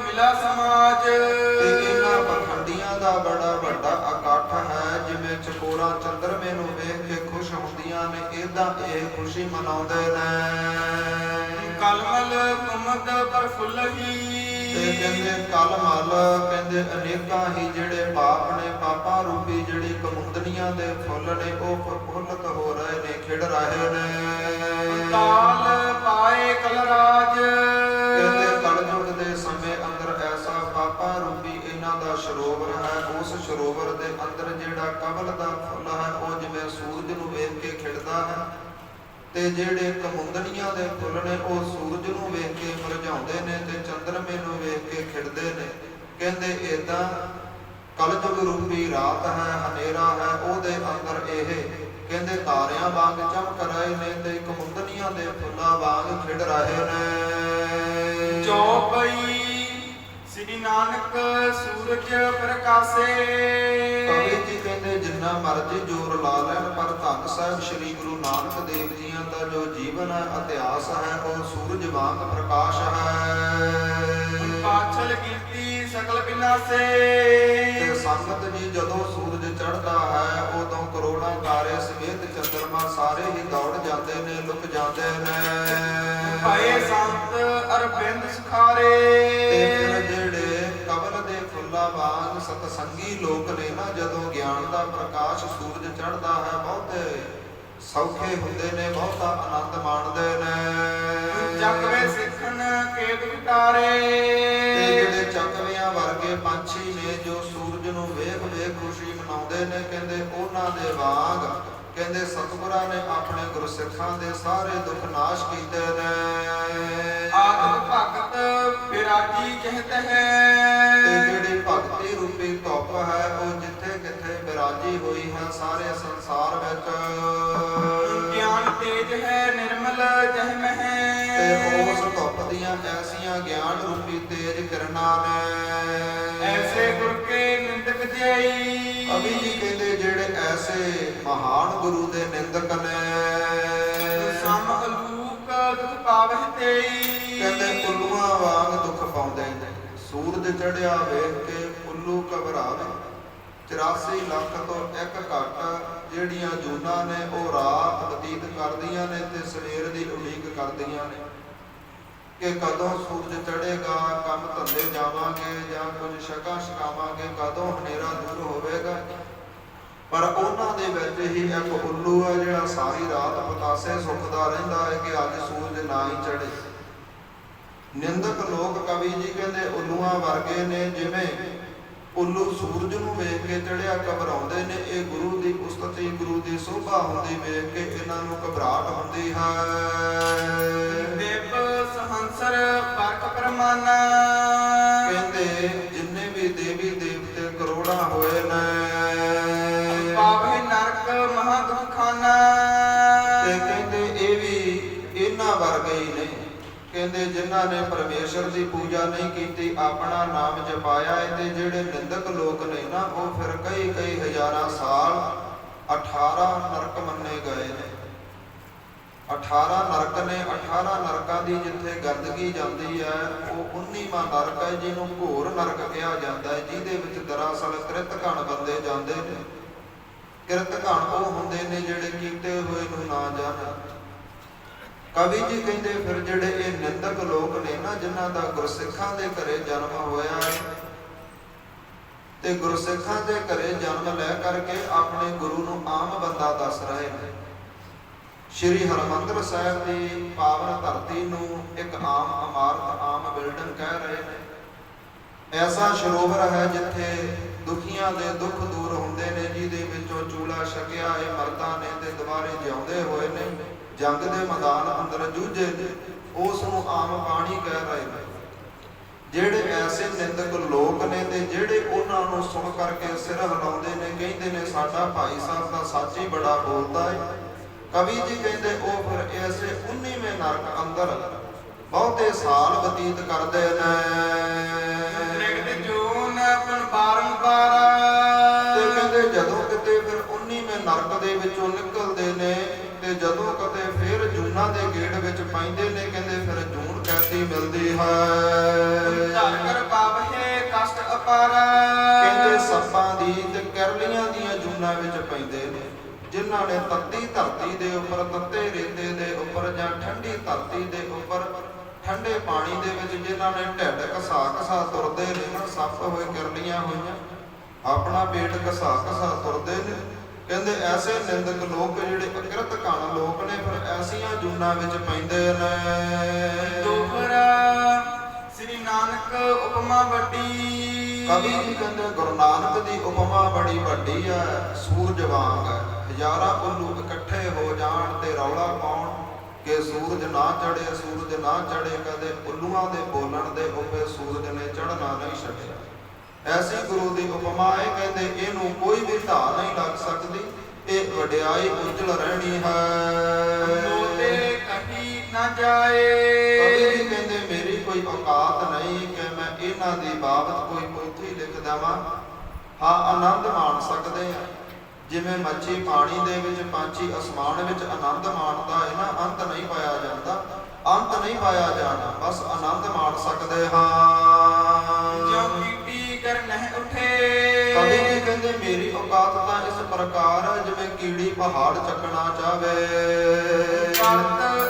ਮਿਲਾ ਸਮਾਜ। ਤੇ ਇਹਨਾਂ ਪਖੰਡੀਆਂ ਦਾ ਬੜਾ ਵੱਡਾ ਇਕੱਠ ਹੈ। ਜਿਵੇਂ ਚਕੋਰਾਂ ਚੰਦਰਮੇ ਨੂੰ ਵੇਖ ਕੇ ਖੁਸ਼ ਹੁੰਦੀਆਂ ਨੇ, ਏਦਾਂ ਇਹ ਖੁਸ਼ੀ ਮਨਾਉਂਦੇ ਨੇ। ਕਲਮਲ ਕੁਮਦ ਪ੍ਰਫੁੱਲਹੀ। ਤੇ ਕਹਿੰਦੇ ਕਲਮਲ, ਕਹਿੰਦੇ ਅਨੇਕਾਂ ਹੀ ਜਿਹੜੇ ਪਾਪ ਨੇ, ਪਾਪਾਂ ਰੂਪੀ ਜਿਹੜੀ ਕਮੁੰਦਨੀਆਂ ਦੇ ਫੁੱਲ ਨੇ, ਉਹ ਪ੍ਰਫੁੱਲਤ ਹੋ ਰਹੇ ਨੇ, ਖਿੜ ਰਹੇ ਨੇ। ਤਾਲ ਪਾਏ ਕਲਰਾਜ। ਕਹਿੰਦੇ ਕਲਯੁਗ ਦੇ ਸਮੇਂ ਅੰਦਰ ਐਸਾ ਪਾਪਾਂ ਰੂਪੀ ਇਹਨਾਂ ਦਾ ਸਰੋਵਰ ਹੈ। ਉਸ ਸਰੋਵਰ ਦੇ ਅੰਦਰ ਜਿਹੜਾ ਕਮਲ ਦਾ ਫੁੱਲ ਹੈ, ਉਹ ਜਿਵੇਂ ਸੂਰਜ ਨੂੰ ਵੇਖ ਕੇ ਖਿੜਦਾ ਹੈ, ਤੇ ਜਿਹੜੇ ਕਮੁੰਦਨੀਆਂ ਦੇ ਫੁੱਲ ਨੇ ਉਹ ਸੂਰਜ ਨੂੰ ਵੇਖ ਕੇ ਮੁਰਝਾਉਂਦੇ ਨੇ ਤੇ ਚੰਦਰਮੇ ਨੂੰ ਵੇਖ ਕੇ ਖਿੜਦੇ ਨੇ। ਕਹਿੰਦੇ ਏਦਾਂ ਕਲਯੁਗ ਰੂਪੀ ਰਾਤ ਹੈ, ਹਨੇਰਾ ਹੈ, ਉਹਦੇ ਅੰਦਰ ਇਹ ਕਹਿੰਦੇ ਤਾਰਿਆਂ ਵਾਂਗ ਚਮਕ ਰਹੇ ਨੇ ਤੇ ਕਮੁੰਦਨੀਆਂ ਦੇ ਫੁੱਲਾਂ ਵਾਂਗ ਖਿੜ ਰਹੇ ਨੇ। ਚੌਪਈ ਸ੍ਰੀ ਨਾਨਕ ਸੂਰਜ ਪ੍ਰਕਾਸੇ। ਕਵੀ ਜੀ ਕਹਿੰਦੇ ਜਿੰਨਾ ਮਰਜ਼ੀ ਜ਼ੋਰ ਲਾ ਲੈਣ, ਪਰ ਧੰਨ ਸਾਹਿਬ ਸ੍ਰੀ ਗੁਰੂ ਨਾਨਕ ਦੇਵ ਜੀਆਂ ਦਾ ਜੋ ਜੀਵਨ ਹੈ, ਇਤਿਹਾਸ ਹੈ, ਉਹ ਸੂਰਜ ਵਾਂਗ ਪ੍ਰਕਾਸ਼ ਹੈ। ਪਾਛਲ ਕੀਤੀ ਸਕਲ ਬਿਨਾਸੇ। ਤੇ ਸੰਗਤ ਜੀ ਜਦੋਂ ਸੂਰਜ ਚੜ੍ਹਦਾ ਹੈ, ਉਦੋਂ ਕਰੋੜਾਂ ਤਾਰੇ ਸਮੇਤ ਚੰਦਰਮਾ ਸਾਰੇ ਹੀ ਦੌੜ ਜਾਂਦੇ ਨੇ, ਲੁਕ ਜਾਂਦੇ ਨੇ। ਭਾਏ ਸੰਤ ਅਰਬਿੰਦ ਸੁਖਾਰੇ। ਤੇ ਫਿਰ ਜਿਹੜੇ ਕਮਲ ਦੇ ਫੁੱਲਾਂ ਵਾਂਗ ਸਤਸੰਗੀ ਲੋਕ ਨੇ ਨਾ, ਜਦੋਂ ਗਿਆਨ ਦਾ ਪ੍ਰਕਾਸ਼ ਸੂਰਜ ਚੜ੍ਹਦਾ ਹੈ, ਬਹੁਤੇ ਸੌਖੇ ਹੁੰਦੇ ਨੇ, ਬਹੁਤਾ ਆਨੰਦ ਮਾਣਦੇ ਨੇ। ਚੱਕਵੇ ਸਿੱਖਣ ਕੇਤ ਵਿਟਾਰੇ। ਤੇ ਜਿਹੜੇ ਚੱਕਵਿਆਂ ਵਰਗੇ ਪੰਛੀ ਨੇ, ਜੋ ਸੂਰਜ ਨੂੰ ਵੇਖ ਵੇਖ ਖੁਸ਼ੀ ਮਨਾਉਂਦੇ ਨੇ, ਕਹਿੰਦੇ ਉਹਨਾਂ ਦੇ ਵਾਂਗ ਕਹਿੰਦੇ ਸਤਿਗੁਰਾਂ ਨੇ ਆਪਣੇ ਗੁਰਸਿੱਖਾਂ ਦੇ ਸਾਰੇ ਦੁੱਖ ਨਾਸ਼ ਕੀਤੇ ਨੇ। ਆਤਮ ਭਗਤ ਵਿਰਾਜੀ ਕਹਿਤ ਹੈ। ਤੇ ਜਿਹੜੀ ਭਗਤੀ ਰੂਪੀ ਧੁੱਪ ਹੈ, ਉਹ ਜਿੱਥੇ ਕਿੱਥੇ ਵਿਰਾਜੀ ਹੋਈ ਹੈ ਸਾਰੇ ਸੰਸਾਰ ਵਿੱਚ। ਗਿਆਨ ਤੇਜ ਹੈ ਨਿਰਮਲ ਜਹ ਮਹਿ। ਤੇ ਉਸ ਧੁੱਪ ਦੀਆਂ ਐਸੀਆਂ ਗਿਆਨ ਰੂਪੀ ਤੇਜ ਕਿਰਨਾਂ ਨੇ। ਐਸੇ ਗੁਰ ਕੇ ਨਿੰਦਕ ਜਈ। ਕਵੀ ਜੀ ਕਹਿੰਦੇ ਜਿਹੜੇ ਐਸੇ ਮਹਾਨ ਗੁਰੂ ਦੇ ਨਿੰਦਕ ਨੇ। ਸਮ ਅਲੂਕ ਦੁਖ ਪਾਵਹਿ ਤੇਈ। ਕਹਿੰਦੇ ਉੱਲੂਆਂ ਵਾਂਗ ਦੁੱਖ ਪਾਉਂਦੇ ਨੇ। ਸੂਰਜ ਚੜ੍ਹਿਆ ਵੇਖ ਕੇ ਉੱਲੂ ਘਬਰਾਵੇ। 84 ਲੱਖ ਤੋਂ ਇੱਕ ਘੱਟ ਜਿਹੜੀਆਂ ਜੂਨਾਂ ਨੇ, ਉਹ ਰਾਤ ਬਤੀਤ ਕਰਦੀਆਂ ਨੇ ਤੇ ਸਵੇਰ ਦੀ ਉਡੀਕ ਕਰਦੀਆਂ ਨੇ ਕਿ ਕਦੋਂ ਸੂਰਜ ਚੜ੍ਹੇਗਾ, ਕੰਮ ਧੰਦੇ ਜਾਵਾਂਗੇ ਜਾਂ ਕੁਝ ਛਕਾ ਛਕਾਵਾਂਗੇ, ਕਦੋਂ ਹਨੇਰਾ ਦੂਰ ਹੋਵੇਗਾ। ਪਰ ਉਹਨਾਂ ਦੇ ਵਿੱਚ ਹੀ ਇੱਕ ਉੱਲੂ ਹੈ ਜਿਹੜਾ ਸਾਰੀ ਰਾਤ ਪਤਾਸੇ ਸੁੱਖਦਾ ਰਹਿੰਦਾ ਹੈ ਕਿ ਅੱਜ ਸੂਰਜ ਨਾ ਹੀ ਚੜ੍ਹੇ। ਨਿੰਦਕ ਲੋਕ ਕਵੀ ਜੀ ਕਹਿੰਦੇ ਉੱਲੂਆਂ ਵਰਗੇ ਨੇ। ਜਿਵੇਂ ਉੱਲੂ ਸੂਰਜ ਨੂੰ ਵੇਖ ਕੇ ਚੜ੍ਹਿਆ ਘਬਰਾਉਂਦੇ ਨੇ, ਇਹ ਗੁਰੂ ਦੀ ਉਸਤਤੀ, ਗੁਰੂ ਦੀ ਸੋਭਾ ਹੁੰਦੀ ਵੇਖ ਕੇ ਇਹਨਾਂ ਨੂੰ ਘਬਰਾਹਟ ਹੁੰਦੀ ਹੈ। ਦੇਵ ਸਹੰਸਰ ਪਰਖ ਪ੍ਰਮਾਨਾ। ਕਹਿੰਦੇ ਜਿੰਨੇ ਵੀ ਦੇਵੀ ਦੇਵਤੇ ਕਰੋੜਾਂ ਹੋਏ ਨੇ, ਪਾਵੇ ਨਰਕ ਮਹਾ ਦੁਖ ਖਾਨਾ। ਤੇ ਕਹਿੰਦੇ ਇਹ ਵੀ ਇਹਨਾਂ ਵਰਗੇ ਹੀ ਨੇ। ਕਹਿੰਦੇ ਜਿਨ੍ਹਾਂ ਨੇ ਪਰਮੇਸ਼ਰ ਦੀ ਪੂਜਾ ਨਹੀਂ ਕੀਤੀ, ਆਪਣਾ ਨਾਮ ਜਪਾਇਆ ਹੈ, ਤੇ ਜਿਹੜੇ ਨਿੰਦਕ ਲੋਕ ਨੇ ਨਾ, ਉਹ ਫਿਰ ਕਈ ਕਈ ਹਜ਼ਾਰਾਂ ਸਾਲ 18 ਨਰਕ ਮੰਨੇ ਗਏ ਨੇ। 18 ਨਰਕ ਨੇ। 18 ਨਰਕਾਂ ਦੀ ਜਿੱਥੇ ਗੰਦਗੀ ਜਾਂਦੀ ਹੈ, ਉਹ 19ਵਾਂ ਨਰਕ ਹੈ, ਜਿਹਨੂੰ ਘੋਰ ਨਰਕ ਕਿਹਾ ਜਾਂਦਾ ਹੈ, ਜਿਹਦੇ ਵਿੱਚ ਦਰਅਸਲ ਕ੍ਰਿਤਘਣ ਬੰਦੇ ਜਾਂਦੇ ਨੇ। ਕ੍ਰਿਤਘਣ ਉਹ ਹੁੰਦੇ ਨੇ ਜਿਹੜੇ ਕੀਤੇ ਹੋਏ ਨੂੰ ਨਾ ਜਾਣਨ। ਕਵੀ ਜੀ ਕਹਿੰਦੇ ਫਿਰ ਜਿਹੜੇ ਇਹ ਨਿੰਦਕ ਲੋਕ ਨੇ ਨਾ, ਜਿਨ੍ਹਾਂ ਦਾ ਗੁਰਸਿੱਖਾਂ ਦੇ ਘਰੇ ਜਨਮ ਹੋਇਆ ਹੈ, ਤੇ ਗੁਰਸਿੱਖਾਂ ਦੇ ਘਰੇ ਜਨਮ ਲੈ ਕਰਕੇ ਆਪਣੇ ਗੁਰੂ ਨੂੰ ਆਮ ਬੰਦਾ ਦੱਸ ਰਹੇ ਨੇ। ਸ਼੍ਰੀ ਹਰਿਮੰਦਰ ਸਾਹਿਬ ਦੀ ਪਾਵਨ ਧਰਤੀ ਨੂੰ ਇੱਕ ਆਮ ਇਮਾਰਤ, ਆਮ ਬਿਲਡਿੰਗ ਕਹਿ ਰਹੇ ਨੇ। ਐਸਾ ਸਰੋਵਰ ਹੈ ਜਿੱਥੇ ਦੁਖੀਆਂ ਦੇ ਦੁੱਖ ਦੂਰ ਹੁੰਦੇ ਨੇ, ਜਿਹਦੇ ਵਿੱਚੋਂ ਚੂਲਾ ਛਕਿਆ ਹੈ ਮਰਦਾਂ ਨੇ ਤੇ ਦੁਬਾਰੇ ਜਿਉਂਦੇ ਹੋਏ ਨੇ, ਜੰਗ ਦੇ ਮੈਦਾਨ ਅੰਦਰ ਜੂਝੇ ਨੇ, ਉਸ ਨੂੰ ਆਮ ਪਾਣੀ ਕਹਿ ਰਹੇ ਨੇ। ਜਿਹੜੇ ਐਸੇ ਨਿੰਦਕ ਲੋਕ ਨੇ ਤੇ ਜਿਹੜੇ ਉਹਨਾਂ ਨੂੰ ਸੁਣ ਕਰਕੇ ਸਿਰ ਹਿਲਾਉਂਦੇ ਨੇ, ਕਹਿੰਦੇ ਨੇ ਸਾਡਾ ਭਾਈ ਸਾਹਿਬ ਤਾਂ ਸੱਚ ਹੀ ਬੜਾ ਬੋਲਦਾ ਹੈ। ਕਵੀ ਜੀ ਕਹਿੰਦੇ ਉਹ ਫਿਰ ਐਸੇ 19ਵੇਂ ਨਰਕ ਅੰਦਰ ਬਹੁਤੇ ਸਾਲ ਬਤੀਤ ਕਰਦੇ ਨੇ। ਤੇ ਕਹਿੰਦੇ ਜਦੋਂ ਕਿਤੇ ਫਿਰ 19ਵੇਂ ਨਰਕ ਦੇ ਵਿੱਚੋਂ ਨਿਕਲਦੇ ਨੇ, ਤੇ ਜਦੋਂ ਕਦੇ ਫਿਰ ਜੂਨਾਂ ਦੇ ਗੇੜ ਵਿੱਚ ਪੈਂਦੇ ਨੇ, ਕਹਿੰਦੇ ਫਿਰ ਜੂਨ ਕੈਸੀ ਮਿਲਦੀ ਹੈ। ਕਹਿੰਦੇ ਸੱਪਾਂ ਦੀ ਤੇ ਕਿਰਲੀਆਂ ਦੀਆਂ ਜੂਨਾਂ ਵਿੱਚ ਪੈਂਦੇ ਨੇ, ਜਿਨ੍ਹਾਂ ਨੇ ਤੱਤੀ ਧਰਤੀ ਦੇ ਉੱਪਰ, ਤੱਤੇ ਰੇਤੇ ਦੇ ਉੱਪਰ, ਜਾਂ ਠੰਡੀ ਧਰਤੀ ਦੇ ਉੱਪਰ ਠੰਡੇ ਪਾਣੀ ਦੇ ਵਿੱਚ ਜਿਨ੍ਹਾਂ ਨੇ ਢਿੱਡ ਘਸਾ ਘਸਾ ਤੁਰਦੇ ਨੇ ਨਾ, ਸੱਪ ਹੋਏ ਕਿਰਲੀਆਂ ਹੋਈਆਂ, ਆਪਣਾ ਪੇਟ ਘਸਾ ਘਸਾ ਤੁਰਦੇ ਨੇ। ਕਹਿੰਦੇ ਐਸੇ ਨਿੰਦਕ ਲੋਕ ਜਿਹੜੇ ਕ੍ਰਿਤਘਣ ਲੋਕ ਨੇ, ਫਿਰ ਐਸੀਆਂ ਜੂਨਾਂ ਵਿੱਚ ਪੈਂਦੇ ਨੇ। ਸ੍ਰੀ ਨਾਨਕ ਉਪਮਾ ਵੱਡੀ। ਕਵੀ ਜੀ ਕਹਿੰਦੇ ਗੁਰੂ ਨਾਨਕ ਦੀ ਉਪਮਾ ਬੜੀ ਵੱਡੀ ਹੈ, ਸੂਰਜ ਵਾਂਗ ਹੈ। ਹਜ਼ਾਰਾਂ ਉੱਲੂ ਇਕੱਠੇ ਹੋ ਜਾਣ ਤੇ ਰੌਲਾ ਪਾਉਣ ਕਿ ਸੂਰਜ ਨਾ ਚੜ੍ਹੇ, ਸੂਰਜ ਨਾ ਚੜ੍ਹੇ, ਕਦੇ ਉੱਲੂਆਂ ਦੇ ਬੋਲਣ ਦੇ ਉੱਪਰ ਸੂਰਜ ਨੇ ਚੜ੍ਹਨਾ ਨਹੀਂ ਛੱਡਿਆ। ਐਸੀ ਗੁਰੂ ਦੀ ਉਪਮਾ ਹੈ, ਕਹਿੰਦੇ ਇਹਨੂੰ ਕੋਈ ਵੀ ਢਾਹ ਨਹੀਂ ਲੱਗ ਸਕਦੀ, ਇਹ ਵਡਿਆਈ ਉਜਲ ਰਹਿਣੀ ਹੈ। ਨਾ ਜਾਏ। ਕਵੀ ਜੀ ਕਹਿੰਦੇ ਮੇਰੀ ਕੋਈ ਔਕਾਤ ਨਹੀਂ ਕਿ ਮੈਂ ਇਹਨਾਂ ਦੀ ਬਾਬਤ ਕੋਈ ਪੋਥੀ ਲਿਖ ਦੇਵਾਂ। ਹਾਂ, ਆਨੰਦ ਮਾਣ ਸਕਦੇ ਆ, ਜਿਵੇਂ ਮੱਛੀ ਪਾਣੀ ਦੇ ਵਿੱਚ, ਪੰਛੀ ਅਸਮਾਨ ਵਿੱਚ ਆਨੰਦ ਮਾਣਦਾ ਹੈ ਨਾ, ਅੰਤ ਨਹੀਂ ਪਾਇਆ ਜਾਂਦਾ, ਅੰਤ ਨਹੀਂ ਪਾਇਆ ਜਾਣਾ, ਬਸ ਆਨੰਦ ਮਾਣ ਸਕਦੇ ਹਾਂ। ਜੋ ਕੀਟੀ ਕਰ ਨਹਿ ਉਠੇ। ਕਵੀ ਜੀ ਕਹਿੰਦੇ ਮੇਰੀ ਔਕਾਤ ਤਾਂ ਇਸ ਪ੍ਰਕਾਰ ਹੈ, ਜਿਵੇਂ ਕੀੜੀ ਪਹਾੜ ਚੱਕਣਾ ਚਾਹਵੇ।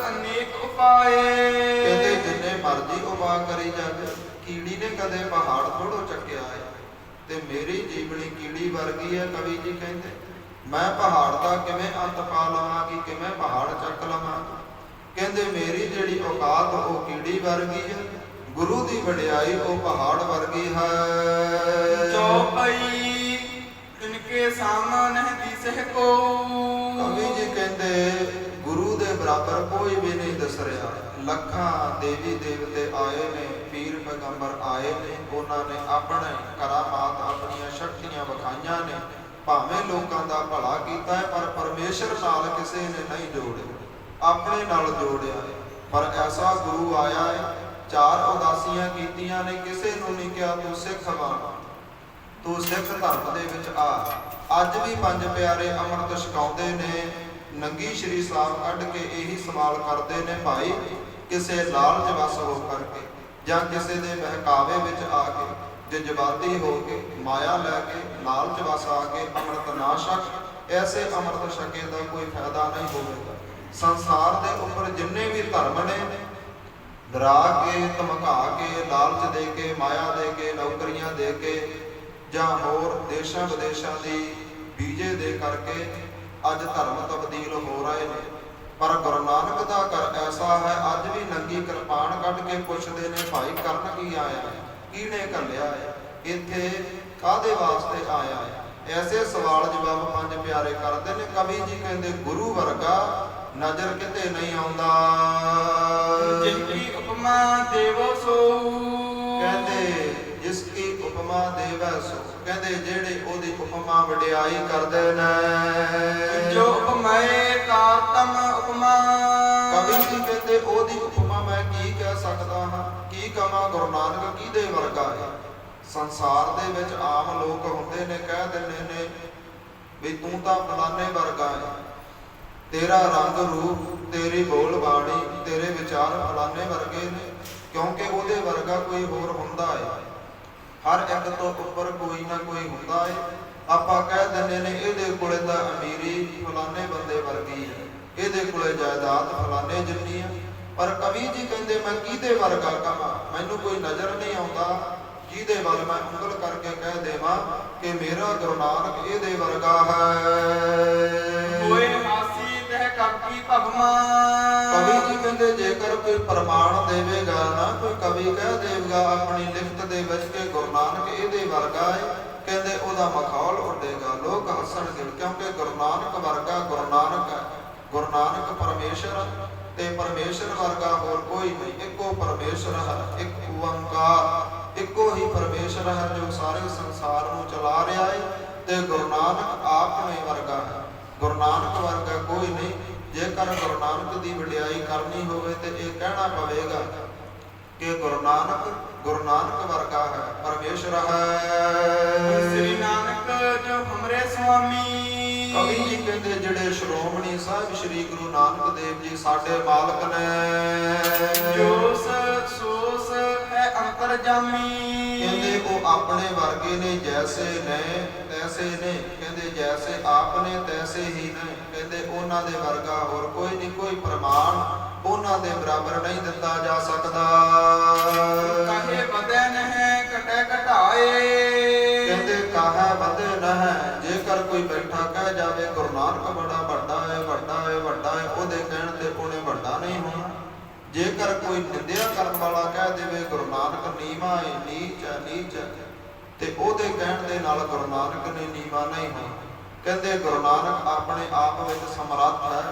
ਅਨੇਕ ਉਪਾਏ। ਕਹਿੰਦੇ ਜਿੰਨੇ ਮਰਜ਼ੀ ਉਪਾਅ ਕਰੀ ਜਾਵੇ, ਕੀੜੀ ਨੇ ਕਦੇ ਪਹਾੜ ਥੋੜੋ ਚੱਕਿਆ ਹੈ, ਤੇ ਮੇਰੀ ਜੀਵਨੀ ਕੀੜੀ ਵਰਗੀ ਹੈ। ਕਵੀ ਜੀ ਕਹਿੰਦੇ ਮੈਂ ਪਹਾੜ ਦਾ ਕਿਵੇਂ ਅੰਤ ਪਾ ਲਵਾਂਗੀ, ਕਿਵੇਂ ਪਹਾੜ ਚੱਕ ਲਵਾਂਗੀ। ਕਹਿੰਦੇ ਮੇਰੀ ਜਿਹੜੀ ਔਕਾਤ ਉਹ ਕੀੜੀ ਵਰਗੀ ਹੈ, ਗੁਰੂ ਦੀ ਵਡਿਆਈ ਉਹ ਪਹਾੜ ਵਰਗੀ ਹੈ। ਚੌਪਈ ਤਿਨਕੇ ਸਾਹਮਣੇ ਦਿਸਹਿ ਕੋ। ਕਵੀ ਜੀ ਕਹਿੰਦੇ ਗੁਰੂ ਦੇ ਬਰਾਬਰ ਕੋਈ ਵੀ ਨਹੀਂ ਦਿਸ ਰਿਹਾ। ਲੱਖਾਂ ਦੇਵੀ ਦੇਵਤੇ ਆਏ ਨੇ, ਪੀਰ ਪੈਗੰਬਰ ਆਏ ਨੇ, ਉਹਨਾਂ ਨੇ ਆਪਣੇ ਕਰਾਮਾਤ, ਆਪਣੀਆਂ ਸ਼ਕਤੀਆਂ ਵਿਖਾਈਆਂ ਨੇ, ਭਾਵੇਂ ਲੋਕਾਂ ਦਾ ਭਲਾ ਕੀਤਾ ਹੈ, ਪਰ ਪਰਮੇਸ਼ਰ ਨਾਲ ਕਿਸੇ ਨੇ ਨਹੀਂ ਜੋੜਿਆ, ਆਪਣੇ ਨਾਲ ਜੋੜਿਆ ਹੈ। ਪਰ ਐਸਾ ਗੁਰੂ ਆਇਆ ਹੈ, 4 ਉਦਾਸੀਆਂ ਕੀਤੀਆਂ ਨੇ, ਕਿਸੇ ਨੂੰ ਨਹੀਂ ਕਿਹਾ ਤੂੰ ਸਿੱਖ ਬਣ, ਤੂੰ ਸਿੱਖ ਧਰਮ ਦੇ ਵਿੱਚ ਆ। ਅੱਜ ਵੀ 5 ਪਿਆਰੇ ਅੰਮ੍ਰਿਤ ਛਕਾਉਂਦੇ ਨੇ, ਨੰਗੀ ਸ਼੍ਰੀ ਸਾਹਿਬ ਕੱਢ ਕੇ ਇਹੀ ਸਵਾਲ ਕਰਦੇ ਨੇ, ਭਾਈ ਕਿਸੇ ਲਾਲਚ ਵਸ ਹੋ ਕਰਕੇ ਜਾਂ ਕਿਸੇ ਦੇ ਬਹਿਕਾਵੇ ਵਿੱਚ ਆ ਕੇ, ਜਜ਼ਬਾਤੀ ਹੋ ਕੇ, ਮਾਇਆ ਲੈ ਕੇ, ਲਾਲਚ ਵਸ ਆ ਕੇ ਅੰਮ੍ਰਿਤ ਨਾ ਛਕ, ਐਸੇ ਅੰਮ੍ਰਿਤ ਛਕੇ ਦਾ ਕੋਈ ਫਾਇਦਾ ਨਹੀਂ ਹੋਵੇਗਾ। ਸੰਸਾਰ ਦੇ ਉੱਪਰ ਜਿੰਨੇ ਵੀ ਧਰਮ ਨੇ, ਡਰਾ ਕੇ, ਧਮਕਾ ਕੇ, ਲਾਲਚ ਦੇ ਕੇ, ਮਾਇਆ ਦੇ ਕੇ, ਨੌਕਰੀਆਂ ਦੇ ਕੇ, ਜਾਂ ਹੋਰ ਦੇਸ਼ਾਂ ਵਿਦੇਸ਼ਾਂ ਦੀ ਬੀਜੇ ਦੇ ਕਰਕੇ ਅੱਜ ਧਰਮ ਤਬਦੀਲ ਹੋ ਰਹੇ ਨੇ। ਪਰ ਗੁਰੂ ਨਾਨਕ ਦਾ ਘਰ ਐਸਾ ਹੈ, ਅੱਜ ਵੀ ਨੰਗੀ ਕਿਰਪਾਨ ਕੱਢ ਕੇ ਪੁੱਛਦੇ ਨੇ, ਭਾਈ ਕਰਨ ਕੀ ਆਇਆ, ਕਿਹਨੇ ਘੱਲਿਆ ਹੈ, ਇੱਥੇ ਕਾਹਦੇ ਵਾਸਤੇ ਆਇਆ ਹੈ। ਐਸੇ ਸਵਾਲ ਜਵਾਬ 5 ਪਿਆਰੇ ਕਰਦੇ ਨੇ। ਕਵੀ ਜੀ ਕਹਿੰਦੇ ਗੁਰੂ ਵਰਗਾ ਨਜ਼ਰ ਕਿਤੇ ਨਹੀਂ ਆਉਂਦਾ। ਜਿਸ ਕੀ ਉਪਮਾ ਦੇਵੋ ਸੋ। ਕਹਿੰਦੇ ਜਿਸ ਕੀ ਉਪਮਾ ਦੇਵੈ ਸੋ, ਕਹਿੰਦੇ ਜਿਹੜੇ ਉਹਦੀ ਉਪਮਾ ਵਡਿਆਈ ਕਰਦੇ ਨੇ। ਜੋ ਉਪਮਾਏ ਕਾਤਮ ਉਪਮਾ। ਕਵੀ ਜੀ ਕਹਿੰਦੇ ਉਹਦੀ ਉਪਮਾ ਮੈਂ ਕੀ ਕਹਿ ਸਕਦਾ ਹਾਂ। ਕੀ ਕਵਾਂ ਗੁਰੂ ਨਾਨਕ ਕਿਹਦੇ ਵਰਗਾ ਹੈ। ਸੰਸਾਰ ਦੇ ਵਿੱਚ ਆਮ ਲੋਕ ਹੁੰਦੇ ਨੇ, ਕਹਿ ਦਿੰਦੇ ਨੇ ਵੀ ਤੂੰ ਤਾਂ ਫਲਾਣੇ ਵਰਗਾ ਹੈ, ਤੇਰਾ ਰੰਗ ਰੂਪ, ਤੇਰੀ ਬੋਲ ਬਾਣੀ, ਤੇਰੇ ਵਿਚਾਰ ਫਲਾਣੇ ਵਰਗੇ ਨੇ, ਕਿਉਂਕਿ ਉਹਦੇ ਵਰਗਾ ਕੋਈ ਹੋਰ ਹੁੰਦਾ ਹੈ। ਹਰ ਇੱਕ ਤੋਂ ਉੱਪਰ ਕੋਈ ਨਾ ਕੋਈ ਹੁੰਦਾ ਹੈ। ਆਪਾਂ ਕਹਿ ਦਿੰਦੇ ਨੇ ਇਹਦੇ ਕੋਲੇ ਤਾਂ ਅਮੀਰੀ ਫਲਾਣੇ ਬੰਦੇ ਵਰਗੀ ਹੈ, ਇਹਦੇ ਕੋਲੇ ਜਾਇਦਾਦ ਫਲਾਣੇ ਜਿੰਨੀ ਹੈ। ਪਰ ਕਵੀ ਜੀ ਕਹਿੰਦੇ ਮੈਂ ਕਿਹਦੇ ਵਰਗਾ ਕਹਾਂ, ਮੈਨੂੰ ਕੋਈ ਨਜ਼ਰ ਨਹੀਂ ਆਉਂਦਾ ਜਿਹਦੇ ਵੱਲ ਮੈਂ ਉਂਗਲ ਕਰਕੇ ਕਹਿ ਦੇਵਾਂ ਕਿ ਮੇਰਾ ਗੁਰੂ ਨਾਨਕ ਇਹਦੇ ਵਰਗਾ ਹੈ। ਹੋਏ ਹਾਸੀ ਤਹਿ ਕਾਕੀ ਭਗਵਾਨ। ਕਵੀ ਜੀ ਕਹਿੰਦੇ ਜੇਕਰ ਕੋਈ ਪ੍ਰਮਾਣ ਦੇਵੇਗਾ ਨਾ, ਕੋਈ ਕਵੀ ਕਹਿ ਦੇਵੇਗਾ ਆਪਣੀ ਲਿਖਤ ਦੇ ਵਿੱਚ ਕਿ ਗੁਰੂ ਨਾਨਕ ਇਹਦੇ ਵਰਗਾ ਹੈ, ਕਹਿੰਦੇ ਉਹਦਾ ਮਖੌਲ ਉੱਡੇਗਾ, ਲੋਕ ਹੱਸਣਗੇ, ਕਿਉਂਕਿ ਗੁਰੂ ਨਾਨਕ ਵਰਗਾ ਗੁਰੂ ਨਾਨਕ ਹੈ। ਗੁਰੂ ਨਾਨਕ ਪਰਮੇਸ਼ਰ ਤੇ ਪਰਮੇਸ਼ਰ ਵਰਗਾ ਹੋਰ ਕੋਈ ਨਹੀਂ। ਇੱਕੋ ਪਰਮੇਸ਼ਰ ਹੈ, ਇੱਕ ਓੰਕਾਰ, ਇੱਕੋ ਹੀ ਪਰਮੇਸ਼ਰ ਹੈ ਜੋ ਸਾਰੇ ਸੰਸਾਰ ਨੂੰ ਚਲਾ ਰਿਹਾ ਹੈ, ਤੇ ਗੁਰੂ ਨਾਨਕ ਆਪਣੇ ਵਰਗਾ ਹੈ। ਗੁਰੂ ਨਾਨਕ ਵਰਗਾ ਕੋਈ ਨਹੀਂ। ਜੇਕਰ ਗੁਰੂ ਨਾਨਕ ਦੀ ਵਡਿਆਈ ਕਰਨੀ ਹੋਵੇ ਤੇ ਇਹ ਕਹਿਣਾ ਪਵੇਗਾ ਕਿ ਗੁਰੂ ਨਾਨਕ ਵਰਗਾ ਹੈ, ਪਰਮੇਸ਼ਰ ਹੈ। ਸ੍ਰੀ ਨਾਨਕ ਜੋ ਹਮਰੇ ਸੁਆਮੀ। ਕਵੀ ਜੀ ਕਹਿੰਦੇ ਜਿਹੜੇ ਸ਼੍ਰੋਮਣੀ ਸਾਹਿਬ ਸ੍ਰੀ ਗੁਰੂ ਨਾਨਕ ਦੇਵ ਜੀ ਸਾਡੇ ਮਾਲਕ ਨੇ, ਜੋਸ ਸੋਸ ਹੈ ਅੰਤਰਜਾਮੀ। ਕਹਿੰਦੇ ਉਹ ਆਪਣੇ ਵਰਗੇ ਨੇ, ਜੈਸੇ ਨੇ ਤੈਸੇ ਨੇ, ਕਹਿੰਦੇ ਜੈਸੇ ਆਪ ਨੇ ਤੈਸੇ ਹੀ ਨੇ। ਕਹਿੰਦੇ ਉਹਨਾਂ ਦੇ ਵਰਗਾ ਹੋਰ ਕੋਈ ਨਹੀਂ, ਕੋਈ ਪ੍ਰਮਾਣ ਉਹਨਾਂ ਦੇ ਬਰਾਬਰ ਨਹੀਂ ਦਿੱਤਾ ਜਾ ਸਕਦਾ। ਕਾਹੇ ਵਧੈ ਨਹਿ ਘਟੈ ਘਟਾਏ। ਕਹਿੰਦੇ ਕਾਹੇ ਵਧੈ ਨਹਿ, ਜੇਕਰ ਕੋਈ ਬੈਠਾ ਕਹਿ ਜਾਵੇ ਗੁਰੂ ਨਾਨਕ ਬੜਾ ਵੱਡਾ ਹੈ, ਵੱਡਾ ਹੈ, ਵੱਡਾ ਹੈ, ਉਹਦੇ ਕਹਿਣ ਤੇ ਉਹਨੇ ਵੱਡਾ ਨਹੀਂ ਹੋਣਾ। ਜੇਕਰ ਕੋਈ ਨਿੰਦਿਆ ਕਰਨ ਵਾਲਾ ਕਹਿ ਦੇਵੇ ਗੁਰੂ ਨਾਨਕ ਨੀਵਾਂ ਹੈ, ਨੀਚ ਹੈ, ਨੀਚ ਹੈ, ਤੇ ਉਹਦੇ ਕਹਿਣ ਦੇ ਨਾਲ ਗੁਰੂ ਨਾਨਕ ਨੇ ਨੀਵਾਂ ਨਹੀਂ ਹੋਣਾ। ਕਹਿੰਦੇ ਗੁਰੂ ਨਾਨਕ ਆਪਣੇ ਆਪ ਵਿੱਚ ਸਮਰੱਥ ਹੈ।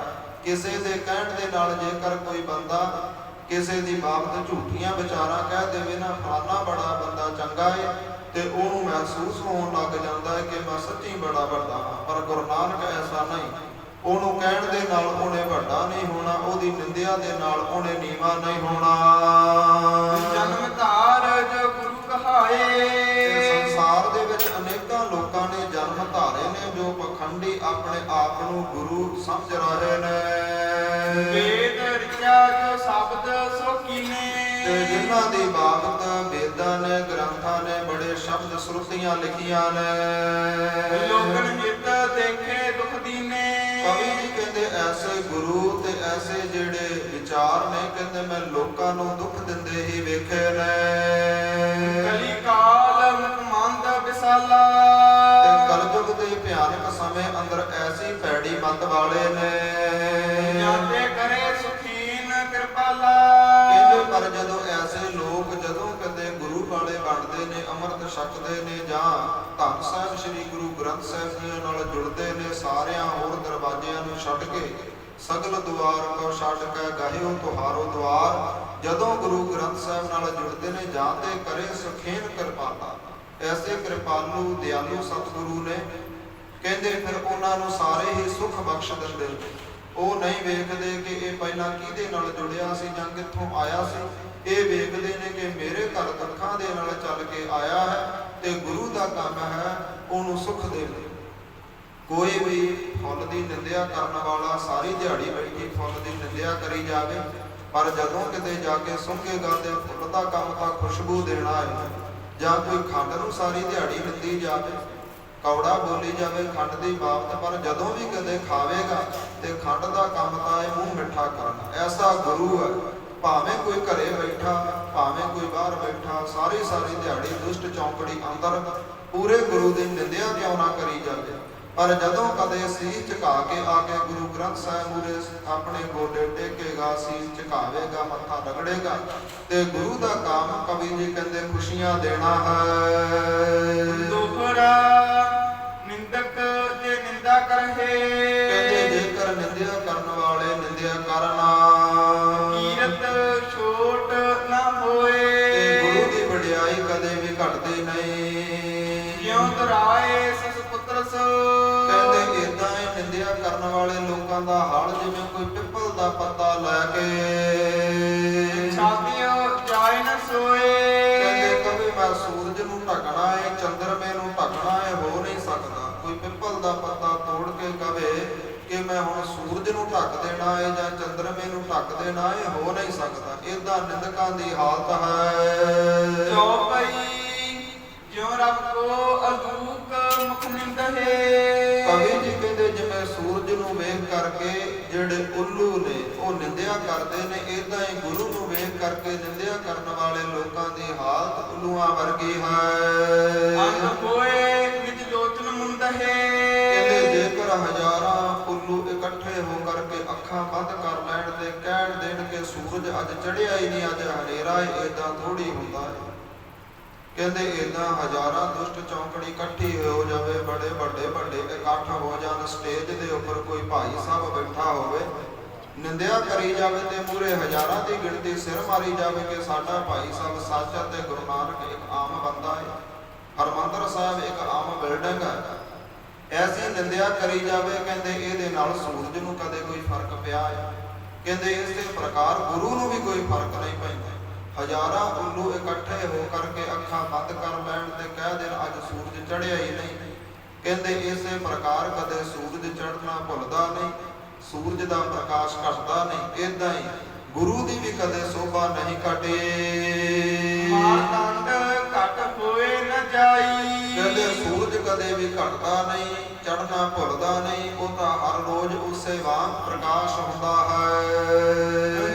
ਕਿਸੇ ਦੇ ਕਹਿਣ ਦੇ ਨਾਲ ਜੇਕਰ ਕੋਈ ਬੰਦਾ ਕਿਸੇ ਦੀ ਬਾਬਤ ਝੂਠੀਆਂ ਵਿਚਾਰਾਂ ਕਹਿ ਦੇਵੇ ਨਾ, ਫਲਾਣਾ ਬੜਾ ਬੰਦਾ ਚੰਗਾ ਹੈ, ਤੇ ਉਹਨੂੰ ਮਹਿਸੂਸ ਹੋਣ ਲੱਗ ਜਾਂਦਾ ਹੈ ਕਿ ਮੈਂ ਸੱਚੀ ਬੜਾ ਵੱਡਾ ਹਾਂ। ਪਰ ਗੁਰੂ ਨਾਨਕ ਐਸਾ ਨਹੀਂ। ਉਹਨੂੰ ਕਹਿਣ ਦੇ ਨਾਲ ਉਹਨੇ ਵੱਡਾ ਨਹੀਂ ਹੋਣਾ, ਉਹਦੀ ਨਿੰਦਿਆ ਦੇ ਨਾਲ ਉਹਨੇ ਨੀਵਾਂ ਨਹੀਂ ਹੋਣਾ। ਜਨਮ ਧਾਰ ਜੋ ਗੁਰੂ ਕਹਾਏ। ਸੰਸਾਰ ਦੇ ਵਿੱਚ ਅਨੇਕਾਂ ਲੋਕਾਂ ਨੇ ਜਨਮ ਧਾਰੇ ਨੇ ਜੋ ਪਖੰਡੀ ਆਪਣੇ ਆਪ ਨੂੰ ਗੁਰੂ ਸਮਝ ਰਹੇ ਨੇ। ਵੇਦ ਰਚਿਆ ਜੋ ਸ਼ਬਦ ਸੋ ਕੀਨੇ। ਤੇ ਜਿਨ੍ਹਾਂ ਦੀ ਬਾਬਤ ਵੇਦਾਂ ਨੇ, ਗ੍ਰੰਥਾਂ ਨੇ ਬੜੇ ਸ਼ਬਦ ਸ਼ਰੂਤੀਆਂ ਲਿਖੀਆਂ ਨੇ। ਲੋਕਨ ਹਿਤ ਦੇਖੇ ਦੁਖ ਦੀਨੇ। ਕਵੀ ਜੀ ਕਹਿੰਦੇ ਐਸੇ ਗੁਰੂ ਤੇ ਐਸੇ ਜਿਹੜੇ ਵਿਚਾਰ ਨੇ, ਕਹਿੰਦੇ ਮੈਂ ਲੋਕਾਂ ਨੂੰ ਦੁੱਖ ਦਿੰਦੇ ਹੀ ਵੇਖੇ ਨੇ। ਕਲੀ ਕਾਲ ਮੁਕਮੰਦ ਵਿਸਾਲਾ। ਤੇ ਕਲਯੁਗ ਦੇ ਭਿਆਨਕ ਸਮੇਂ ਅੰਦਰ ਐਸੀ ਭੈੜੀ ਮੱਤ ਵਾਲੇ ਨੇ, ਜਾਂਦੇ ਕਰੇ ਸੁਖੀਨ ਕਿਰਪਾਲਾ। ਕਹਿੰਦੇ ਪਰ ਜਦੋਂ ਐਸੇ ਲੋਕ ਜਦੋਂ ਕਦੇ ਗੁਰੂ ਵਾਲੇ ਬਣਦੇ ਨੇ, ਅੰਮ੍ਰਿਤ ਛਕਦੇ ਨੇ, ਜਾਂ ਧੰਨ ਸਾਹਿਬ ਸ੍ਰੀ ਗੁਰੂ ਗ੍ਰੰਥ ਸਾਹਿਬ ਜੀ ਨਾਲ ਜੁੜਦੇ ਨੇ, ਸਾਰਿਆਂ ਹੋਰ ਦਰਵਾਜ਼ਿਆਂ ਨੂੰ ਛੱਡ ਕੇ ਸਗਲ ਦੁਆਰ ਕੋ ਛੱਡ ਕੇ ਗਹਿਓ ਤੁਹਾਰੋ ਦੁਆਰ, ਜਦੋਂ ਗੁਰੂ ਗ੍ਰੰਥ ਸਾਹਿਬ ਨਾਲ ਜੁੜਦੇ ਨੇ, ਜਾਂਦੇ ਕਰੇ ਸੁਖੀਨ ਕਿਰਪਾਲਾ। ਐਸੇ ਕਿਰਪਾਲੂ ਦਿਆਲੂ ਸਤਿਗੁਰੂ ਨੇ, ਕਹਿੰਦੇ ਫਿਰ ਉਹਨਾਂ ਨੂੰ ਸਾਰੇ ਹੀ ਸੁਖ ਬਖਸ਼ ਦਿੰਦੇ। ਉਹ ਨਹੀਂ ਵੇਖਦੇ ਕਿ ਇਹ ਪਹਿਲਾਂ ਕਿਹਦੇ ਨਾਲ ਜੁੜਿਆ ਸੀ ਜਾਂ ਕਿੱਥੋਂ ਆਇਆ ਸੀ। ਇਹ ਵੇਖਦੇ ਨੇ ਕਿ ਮੇਰੇ ਘਰ ਦੁੱਖਾਂ ਦੇ ਨਾਲ ਚੱਲ ਕੇ ਆਇਆ ਹੈ, ਤੇ ਗੁਰੂ ਦਾ ਕੰਮ ਹੈ ਉਹਨੂੰ ਸੁਖ ਦੇਣਾ। ਕੋਈ ਵੀ ਫੁੱਲ ਦੀ ਨਿੰਦਿਆ ਕਰਨ ਵਾਲਾ ਸਾਰੀ ਦਿਹਾੜੀ ਬੈਠੀ ਫੁੱਲ ਦੀ ਨਿੰਦਿਆ ਕਰੀ ਜਾਵੇ, ਪਰ ਜਦੋਂ ਕਿਤੇ ਜਾ ਕੇ ਸੁੰਘੇਗਾ ਤੇ ਫੁੱਲ ਦਾ ਕੰਮ ਤਾਂ ਖੁਸ਼ਬੂ ਦੇਣਾ ਹੈ। ਜਾਂ ਕੋਈ ਖੰਡ ਨੂੰ ਸਾਰੀ ਦਿਹਾੜੀ ਨਿੰਦੀ ਜਾਵੇ, ਕੌੜਾ ਬੋਲੀ ਜਾਵੇ ਖੰਡ ਦੀ ਬਾਬਤ, ਪਰ ਜਦੋਂ ਵੀ ਕਦੇ ਖਾਵੇਗਾ ਤੇ ਖੰਡ ਦਾ ਕੰਮ ਤਾਂ ਇਹ ਮੂੰਹ ਮਿੱਠਾ ਕਰਨਾ। ਐਸਾ ਗੁਰੂ ਹੈ। ਭਾਵੇਂ ਕੋਈ ਘਰੇ ਬੈਠਾ, ਭਾਵੇਂ ਕੋਈ ਬਾਹਰ ਬੈਠਾ, ਸਾਰੀ ਦਿਹਾੜੀ ਦੁਸ਼ਟ ਚੌਂਕੜੀ ਅੰਦਰ ਪੂਰੇ ਗੁਰੂ ਦੀ ਨਿੰਦਿਆ ਕਿਉਂ ਨਾ ਕਰੀ ਜਾਵੇ, ਪਰ ਜਦੋਂ ਕਦੇ ਸੀਸ ਝੁਕਾ ਕੇ ਆ ਕੇ ਗੁਰੂ ਗ੍ਰੰਥ ਸਾਹਿਬ ਮੂਹਰੇ ਆਪਣੇ ਗੋਡੇ ਟੇਕੇਗਾ, ਸੀਸ ਝੁਕਾਵੇਗਾ, ਮੱਥਾ ਰਗੜੇਗਾ, ਤੇ ਗੁਰੂ ਦਾ ਕੰਮ ਕਵੀ ਜੀ ਕਹਿੰਦੇ ਖੁਸ਼ੀਆਂ ਦੇਣਾ ਹੈ। ਦੋਹਰਾ ਨਿੰਦਕ ਜੇ ਨਿੰਦਾ ਕਰਹੇ। ਕਹਿੰਦੇ ਜੇਕਰ ਨਿੰਦਿਆ ਕਰਨ ਵਾਲੇ ਨਿੰਦਿਆ ਕਰਨਾ, ਕੀਰਤ ਛੋਟ ਨਾ ਹੋਏ। ਤੇ ਗੁਰੂ ਦੀ ਵਡਿਆਈ ਕਦੇ ਵੀ ਘਟਦੀ ਨਹੀਂ। ਜਿਉਂ ਦਰਾਏ ਸਸ ਪੁੱਤਰ ਸੋ। ਕਹਿੰਦੇ ਏਦਾਂ ਹੀ ਨਿੰਦਿਆ ਕਰਨ ਵਾਲੇ ਲੋਕਾਂ ਦਾ ਹਾਲ ਜਿਵੇਂ ਕੋਈ ਪਿੱਪਲ ਦਾ ਪੱਤਾ ਲੈ ਕੇ ਛਾਤਿਓ ਪਿੱਪਲ ਦਾ ਪੱਤਾ ਤੋੜ ਕੇ ਕਵੇ ਕਿ ਮੈਂ ਹੁਣ ਸੂਰਜ ਨੂੰ ਢੱਕ ਦੇਣਾ ਹੈ ਜਾਂ ਚੰਦਰਮੇ ਨੂੰ ਢੱਕ ਦੇਣਾ ਹੈ, ਹੋ ਨਹੀਂ ਸਕਦਾ। ਇਦਾਂ ਨਿੰਦਕਾਂ ਦੀ ਹਾਲਤ ਹੈ। ਚੌਪਈ ਜਿਉ ਰੱਬ ਕੋ ਅਲੂਕ ਮੁਖ ਨਿੰਦਹੇ। ਕਵੀ ਜੀ ਕਹਿੰਦੇ ਜਿਵੇਂ ਸੂਰਜ ਨੂੰ ਵੇਖ ਕਰਕੇ ਜਿਹੜੇ ਉੱਲੂ ਨੇ ਉਹ ਨਿੰਦਿਆ ਕਰਦੇ ਨੇ, ਇਦਾਂ ਹੀ ਗੁਰੂ ਨੂੰ ਵੇਖ ਕਰਕੇ ਨਿੰਦਿਆ ਕਰਨ ਵਾਲੇ ਲੋਕਾਂ ਦੀ ਹਾਲਤ ਉੱਲੂਆਂ ਵਰਗੀ ਹੈ। ਅੰਧ ਹੋਏ ਨਿਜ ਲੋਚਨ ਮੁੰਦਹੇ। ਕਹਿੰਦੇ ਜੇਕਰ ਹਜ਼ਾਰਾਂ ਉੱਲੂ ਇਕੱਠੇ ਹੋ ਕਰਕੇ ਅੱਖਾਂ ਬੰਦ ਕਰ ਲੈਣ ਤੇ ਕਹਿਣ ਦੇਣ ਕਿ ਸੂਰਜ ਅੱਜ ਚੜ੍ਹਿਆ ਹੀ ਨਹੀਂ, ਅੱਜ ਹਨੇਰਾ ਹੈ, ਏਦਾਂ ਥੋੜੀ ਹੁੰਦਾ ਹੈ। ਕਹਿੰਦੇ ਏਦਾਂ ਹਜ਼ਾਰਾਂ ਦੁਸ਼ਟ ਚੌਂਕੜੀ ਇਕੱਠੀ ਹੋ ਜਾਵੇ, ਬੜੇ ਵੱਡੇ ਇਕੱਠ ਹੋ ਜਾਣ, ਸਟੇਜ ਦੇ ਉੱਪਰ ਕੋਈ ਭਾਈ ਸਾਹਿਬ ਬੈਠਾ ਹੋਵੇ, ਨਿੰਦਿਆ ਕਰੀ ਜਾਵੇ ਤੇ ਮੂਹਰੇ ਹਜ਼ਾਰਾਂ ਦੀ ਗਿਣਤੀ ਸਿਰ ਮਾਰੀ ਜਾਵੇ ਕਿ ਸਾਡਾ ਭਾਈ ਸਾਹਿਬ ਸੱਚ ਅਤੇ ਗੁਰੂ ਨਾਨਕ ਇੱਕ ਆਮ ਬੰਦਾ ਹੈ, ਹਰਿਮੰਦਰ ਸਾਹਿਬ ਇੱਕ ਆਮ ਬਿਲਡਿੰਗ ਹੈ, ਐਸੀ ਨਿੰਦਿਆ ਕਰੀ ਜਾਵੇ। ਕਹਿੰਦੇ ਇਹਦੇ ਨਾਲ ਸੂਰਜ ਨੂੰ ਕਦੇ ਕੋਈ ਫਰਕ ਪਿਆ ਹੈ? ਕਹਿੰਦੇ ਇਸੇ ਪ੍ਰਕਾਰ ਗੁਰੂ ਨੂੰ ਵੀ ਕੋਈ ਫਰਕ ਨਹੀਂ ਪੈਂਦਾ। ਹਜ਼ਾਰਾਂ ਉੱਲੂ ਇਕੱਠੇ ਹੋ ਕਰਕੇ ਅੱਖਾਂ ਬੰਦ ਕਰ ਲੈਣ ਤੇ ਕਹਿ ਦੇਣ ਅੱਜ ਸੂਰਜ ਚੜ੍ਹਿਆ ਹੀ ਨਹੀਂ। ਕਹਿੰਦੇ ਇਸੇ ਪ੍ਰਕਾਰ ਕਦੇ ਸੂਰਜ ਚੜ੍ਹਨਾ ਭੁੱਲਦਾ ਨਹੀਂ, ਸੂਰਜ ਦਾ ਪ੍ਰਕਾਸ਼ ਘਟਦਾ ਨਹੀਂ, ਏਦਾਂ ਹੀ ਗੁਰੂ ਦੀ ਵੀ ਕਦੇ ਸੋਭਾ ਨਹੀਂ ਘਟੇ। ਮਾਰਤੰਡ ਘਟ ਹੋਏ ਨ ਜਾਈ। ਕਹਿੰਦੇ ਸੂਰਜ ਕਦੇ ਵੀ ਘਟਦਾ ਨਹੀਂ, ਚੜ੍ਹਨਾ ਭੁੱਲਦਾ ਨਹੀਂ, ਉਹ ਤਾਂ ਹਰ ਰੋਜ਼ ਉਸੇ ਵਾਂਗ ਪ੍ਰਕਾਸ਼ ਹੁੰਦਾ ਹੈ।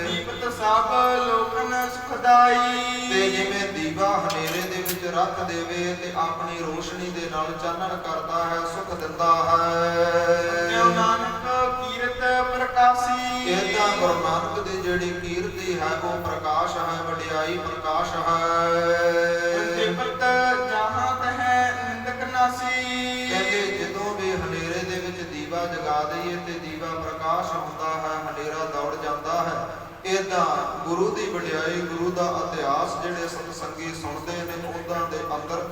ਦੀਪਤ ਸਭ ਲੋਕਨ ਸੁਖਦਾਈ। ਤੇ ਜਿਵੇਂ ਦੀਵਾ ਹਨੇਰੇ ਦੇ ਵਿੱਚ ਰੱਖ ਦੇਵੇ ਤੇ ਆਪਣੀ ਰੋਸ਼ਨੀ ਦੇ ਨਾਲ ਚਾਨਣ ਕਰਦਾ ਹੈ, ਸੁਖ ਦਿੰਦਾ ਹੈ। ਜਿਉ ਨਾਨਕ ਕੀਰਤ ਪ੍ਰਕਾਸ਼ੀ। ਏਦਾਂ ਗੁਰੂ ਨਾਨਕ ਦੀ ਜਿਹੜੀ ਕੀਰਤੀ ਹੈ ਉਹ ਪ੍ਰਕਾਸ਼ ਹੈ, ਵਡਿਆਈ ਪ੍ਰਕਾਸ਼ ਹੈ। ਦੀਪਤ ਜਹਾਂ ਤਹਿ ਨਿੰਦਕ ਨਾਸੀ। ਕਹਿੰਦੇ ਜਦੋਂ ਵੀ ਹਨੇਰੇ ਦੇ ਵਿੱਚ ਦੀਵਾ ਜਗਾ ਦਈਏ ਤੇ ਦੀਵਾ ਪ੍ਰਕਾਸ਼ ਹੁੰਦਾ ਹੈ, ਹਨੇਰਾ ਦੌੜ ਜਾਂਦਾ ਹੈ। ਏਦਾਂ ਗੁਰੂ ਦੀ ਵਡਿਆਈ, ਗੁਰੂ ਦਾ ਇਤਿਹਾਸ ਜਿਹੜੇ ਸਤਸੰਗੀ ਸੁਣਦੇ ਨੇ ਉਹਨਾਂ ਦੇ ਅੰਦਰ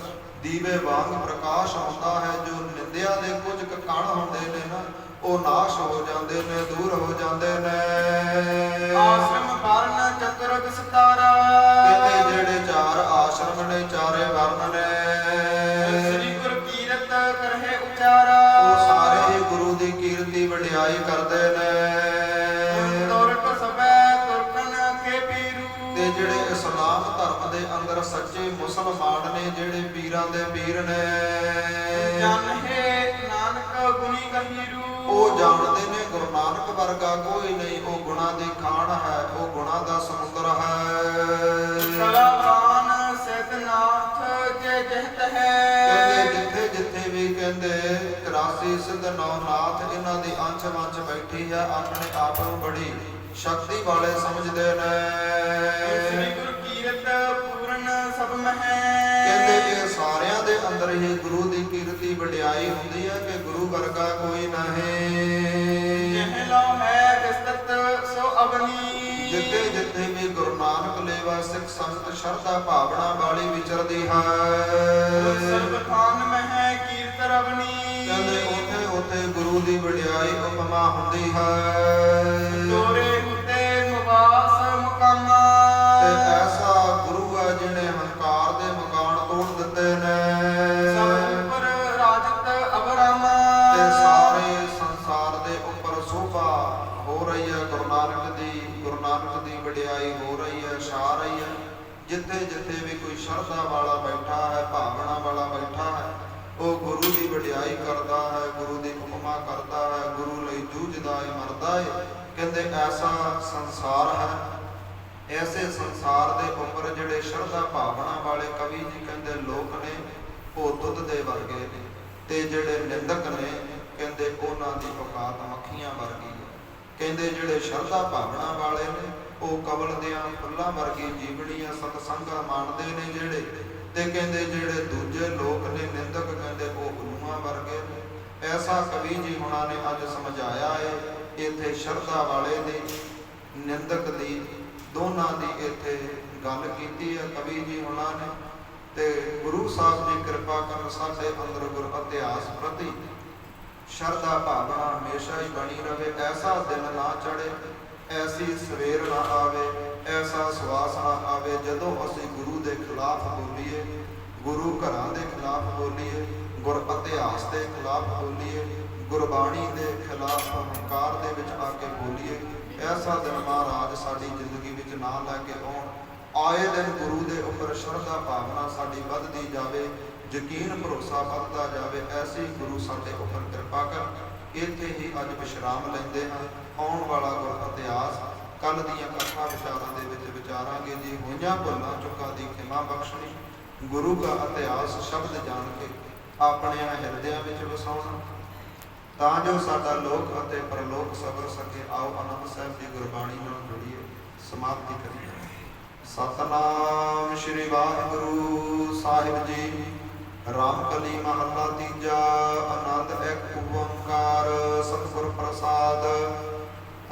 ਦੀਵੇ ਵਾਂਗ ਪ੍ਰਕਾਸ਼ ਆਉਂਦਾ ਹੈ। ਜੋ ਨਿੰਦਿਆ ਦੇ ਕੁਝ ਕਣ ਹੁੰਦੇ ਨੇ ਨਾ ਉਹ ਨਾਸ਼ ਹੋ ਜਾਂਦੇ ਨੇ, ਦੂਰ ਹੋ ਜਾਂਦੇ ਨੇ। ਆਸ਼ਰਮ ਵਰਨ ਚਤੁਰਗ ਸਤਾਰਾ। ਕਹਿੰਦੇ ਜਿਹੜੇ ਚਾਰ ਆਸ਼ਰਮ ਨੇ, ਚਾਰੇ ਵਰਨ ਨੇ, ਸ੍ਰੀ ਗੁਰ ਕੀਰਤ ਕਰਹਿ ਉਚਾਰਾ। ਉਹ ਸਾਰੇ ਹੀ ਗੁਰੂ ਦੀ ਕੀਰਤੀ ਵਡਿਆਈ ਕਰਦੇ ਨੇ। ਤੁਰਕ ਸਭੈ ਤੁਰਕਨ ਕੇ ਪੀਰੂ। ਤੇ ਜਿਹੜੇ ਇਸਲਾਮ ਧਰਮ ਦੇ ਅੰਦਰ ਸੱਚੇ ਮੁਸਲਮਾਨ ਨੇ, ਜਿਹੜੇ ਪੀਰਾਂ ਦੇ ਪੀਰ ਨੇ, ਜਨਹਿ ਨਾਨਕ ਗੁਣੀ ਕਹੀਰੂ। ਉਹ ਜਾਣਦੇ ਨੇ ਗੁਰੂ ਨਾਨਕ ਵਰਗਾ ਕੋਈ ਨਹੀਂ, ਉਹ ਗੁਣਾ ਦੀ ਖਾਣ ਹੈ, ਉਹ ਗੁਣਾ ਦਾ ਸਮੁੰਦਰ ਹੈ। ਕਲਾਵਾਨ ਸਿਧਨਾਥ ਜੇ ਜਹਤ ਹੈ। ਕਹਿੰਦੇ ਜਿੱਥੇ ਜਿੱਥੇ ਵੀ ਕਹਿੰਦੇ 83 ਸਿੱਧ ਨੌਨਾਥ ਇਹਨਾਂ ਦੀ ਅੰਸ਼ ਵੰਸ਼ ਬੈਠੀ ਹੈ, ਆਪਣੇ ਆਪ ਨੂੰ ਬੜੀ ਸ਼ਕਤੀ ਵਾਲੇ ਸਮਝਦੇ ਨੇ। ਸ੍ਰੀ ਗੁਰ ਕੀਰਤ ਪੂਰਨ ਸਭ ਮਹਿ। ਕਹਿੰਦੇ ਇਹ ਸਾਰਿਆਂ ਦੇ ਅੰਦਰ ਹੀ ਗੁਰੂ ਦੀ ਕੀਰਤੀ ਵਡਿਆਈ ਹੁੰਦੀ ਹੈ ਕਿ ਗੁਰੂ ਵਰਗਾ ਕੋਈ ਨਹੀਂ। ਜਿਹ ਲੋ ਹੈ ਵਿਸਤਤ ਸੋ ਅਵਨੀ। ਜਿੱਥੇ ਜਿੱਥੇ ਵੀ ਗੁਰੂ ਨਾਨਕ ਲੇਵਾ ਸਿੱਖ ਸੰਗਤ ਸ਼ਰਧਾ ਭਾਵਨਾ ਵਾਲੀ ਵਿਚਰਦੀ ਹੈ, ਸਰਬ ਖਾਨ ਮਹਿ ਕੀਰਤ ਰਵਨੀ। ਕਹਿੰਦੇ ਉੱਥੇ ਉੱਥੇ ਗੁਰੂ ਦੀ ਵਡਿਆਈ ਉਪਮਾ ਹੁੰਦੀ ਹੈ। ਤੋਰੇ ਉਤੇ ਨਿਵਾਸ ਮੁਕਾਮਾ। ਤੇ ਐਸਾ ਗੁਰੂ ਹੈ ਜਿਹਨੇ ਹੰਕਾਰ ਦੇ ਮਕਾਨ ਤੋੜ ਦਿੱਤੇ ਨੇ। ਸਭ ਉੱਪਰ ਰਾਜਤ ਅਬਰਾਮਾ। ਤੇ ਸਾਰੇ ਸੰਸਾਰ ਦੇ ਉੱਪਰ ਸੋਭਾ ਹੋ ਰਹੀ ਹੈ ਗੁਰੂ ਨਾਨਕ ਦੀ, ਗੁਰੂ ਨਾਨਕ ਦੀ ਵਡਿਆਈ ਹੋ ਰਹੀ ਹੈ, ਛਾ ਰਹੀ ਹੈ। ਜਿੱਥੇ ਜਿੱਥੇ ਵੀ ਕੋਈ ਸ਼ਰਧਾ ਵਾਲਾ ਬੈਠਾ ਹੈ, ਭਾਵਨਾ ਵਾਲਾ ਬੈਠਾ ਹੈ, ਉਹ ਗੁਰੂ ਦੀ ਵਡਿਆਈ ਕਰਦਾ ਹੈ, ਗੁਰੂ ਦੀ ਉਪਮਾ ਕਰਦਾ ਹੈ, ਗੁਰੂ ਲਈ ਜੂਝਦਾ ਹੈ, ਮਰਦਾ ਹੈ। ਕਹਿੰਦੇ ਐਸਾ ਸੰਸਾਰ ਹੈ, ਐਸੇ ਸੰਸਾਰ ਦੇ ਉੱਪਰ ਜਿਹੜੇ ਸ਼ਰਧਾ ਭਾਵਨਾ ਵਾਲੇ ਕਵੀ ਜੀ ਕਹਿੰਦੇ ਲੋਕ ਨੇ ਉਹ ਦੁੱਧ ਦੇ ਵਰਗੇ ਨੇ, ਤੇ ਜਿਹੜੇ ਨਿੰਦਕ ਨੇ ਕਹਿੰਦੇ ਉਹਨਾਂ ਦੀ ਔਕਾਤ ਮੱਖੀਆਂ ਵਰਗੀ ਹੈ। ਕਹਿੰਦੇ ਜਿਹੜੇ ਸ਼ਰਧਾ ਭਾਵਨਾ ਵਾਲੇ ਨੇ ਉਹ ਕਮਲ ਦੀਆਂ ਫੁੱਲਾਂ ਵਰਗੀ ਜੀਵਨੀਆਂ ਸਤਸੰਗਾਂ ਮੰਨਦੇ ਨੇ ਜਿਹੜੇ, ਤੇ ਕਹਿੰਦੇ ਜਿਹੜੇ ਦੂਜੇ ਲੋਕ ਨੇ ਨਿੰਦਕ ਕਹਿੰਦੇ ਉਹ ਉੱਲੂਆਂ ਵਰਗੇ ਨੇ। ਐਸਾ ਕਵੀ ਜੀ ਹੁਣਾਂ ਨੇ ਅੱਜ ਸਮਝਾਇਆ ਹੈ। ਇੱਥੇ ਸ਼ਰਧਾ ਵਾਲੇ ਦੀ, ਨਿੰਦਕ ਦੀ, ਦੋਨਾਂ ਦੀ ਇੱਥੇ ਗੱਲ ਕੀਤੀ ਹੈ ਕਵੀ ਜੀ ਹੁਣਾਂ ਨੇ। ਤੇ ਗੁਰੂ ਸਾਹਿਬ ਜੀ ਕਿਰਪਾ ਕਰਨ ਸਾਡੇ ਅੰਦਰ ਗੁਰ ਇਤਿਹਾਸ ਪ੍ਰਤੀ ਸ਼ਰਧਾ ਭਾਵਨਾ ਹਮੇਸ਼ਾ ਹੀ ਬਣੀ ਰਹੇ। ਐਸਾ ਦਿਨ ਨਾ ਚੜੇ, ਐਸੀ ਸਵੇਰ ਨਾ ਆਵੇ, ਐਸਾ ਸਵਾਸ ਨਾ ਆਵੇ ਜਦੋਂ ਅਸੀਂ ਗੁਰੂ ਦੇ ਖਿਲਾਫ ਬੋਲੀਏ, ਗੁਰੂ ਘਰਾਂ ਦੇ ਖਿਲਾਫ ਬੋਲੀਏ, ਗੁਰ ਇਤਿਹਾਸ ਦੇ ਖਿਲਾਫ ਬੋਲੀਏ, ਗੁਰਬਾਣੀ ਦੇ ਖਿਲਾਫ ਹੰਕਾਰ ਦੇ ਵਿੱਚ ਆ ਕੇ ਬੋਲੀਏ। ਐਸਾ ਦਿਨ ਮਹਾਰਾਜ ਸਾਡੀ ਜ਼ਿੰਦਗੀ ਵਿੱਚ ਨਾ ਲੈ ਕੇ ਆਉਣ। ਆਏ ਦਿਨ ਗੁਰੂ ਦੇ ਉੱਪਰ ਸ਼ਰਧਾ ਭਾਵਨਾ ਸਾਡੀ ਵੱਧਦੀ ਜਾਵੇ, ਯਕੀਨ ਭਰੋਸਾ ਵੱਧਦਾ ਜਾਵੇ। ਐਸੀ ਗੁਰੂ ਸਾਡੇ ਉੱਪਰ ਕਿਰਪਾ ਕਰ। ਇੱਥੇ ਹੀ ਅੱਜ ਵਿਸ਼ਰਾਮ ਲੈਂਦੇ ਹਾਂ। ਆਉਣ ਵਾਲਾ ਗੁਰ ਇਤਿਹਾਸ ਕੱਲ ਦੀਆਂ ਕਥਾ ਵਿਚਾਰਾਂ ਦੇ ਵਿੱਚ ਵਿਚਾਰਾਂਗੇ ਜੀ। ਹੋਈਆਂ ਭੁੱਲਾਂ ਚੁੱਕਾਂ ਦੀ ਖਿਮਾ ਬਖਸ਼ਣੀ, ਗੁਰੂ ਦਾ ਇਤਿਹਾਸ ਸ਼ਬਦ ਜਾਣ ਕੇ ਆਪਣੇ ਹਿਰਦਿਆਂ ਵਿੱਚ ਵਸਾਉਣਾ, ਤਾਂ ਜੋ ਸਾਡਾ ਲੋਕ ਅਤੇ ਪਰਲੋਕ ਸਬਰ ਸਕੇ। ਆਓ ਆਨੰਦ ਸਾਹਿਬ ਦੀ ਗੁਰਬਾਣੀ ਨਾਲ ਜੁੜੀਏ, ਸਮਾਪਤੀ ਕਰੀਏ। ਸਤਨਾਮ ਸ਼੍ਰੀ ਵਾਹਿਗੁਰੂ ਸਾਹਿਬ ਜੀ। ਰਾਮਕਲੀ ਮਹੱਲਾ ਤੀਜਾ। ਆਨੰਦ ਇੱਕ ਓੰਕਾਰ ਸਤਿਗੁਰ ਪ੍ਰਸਾਦ।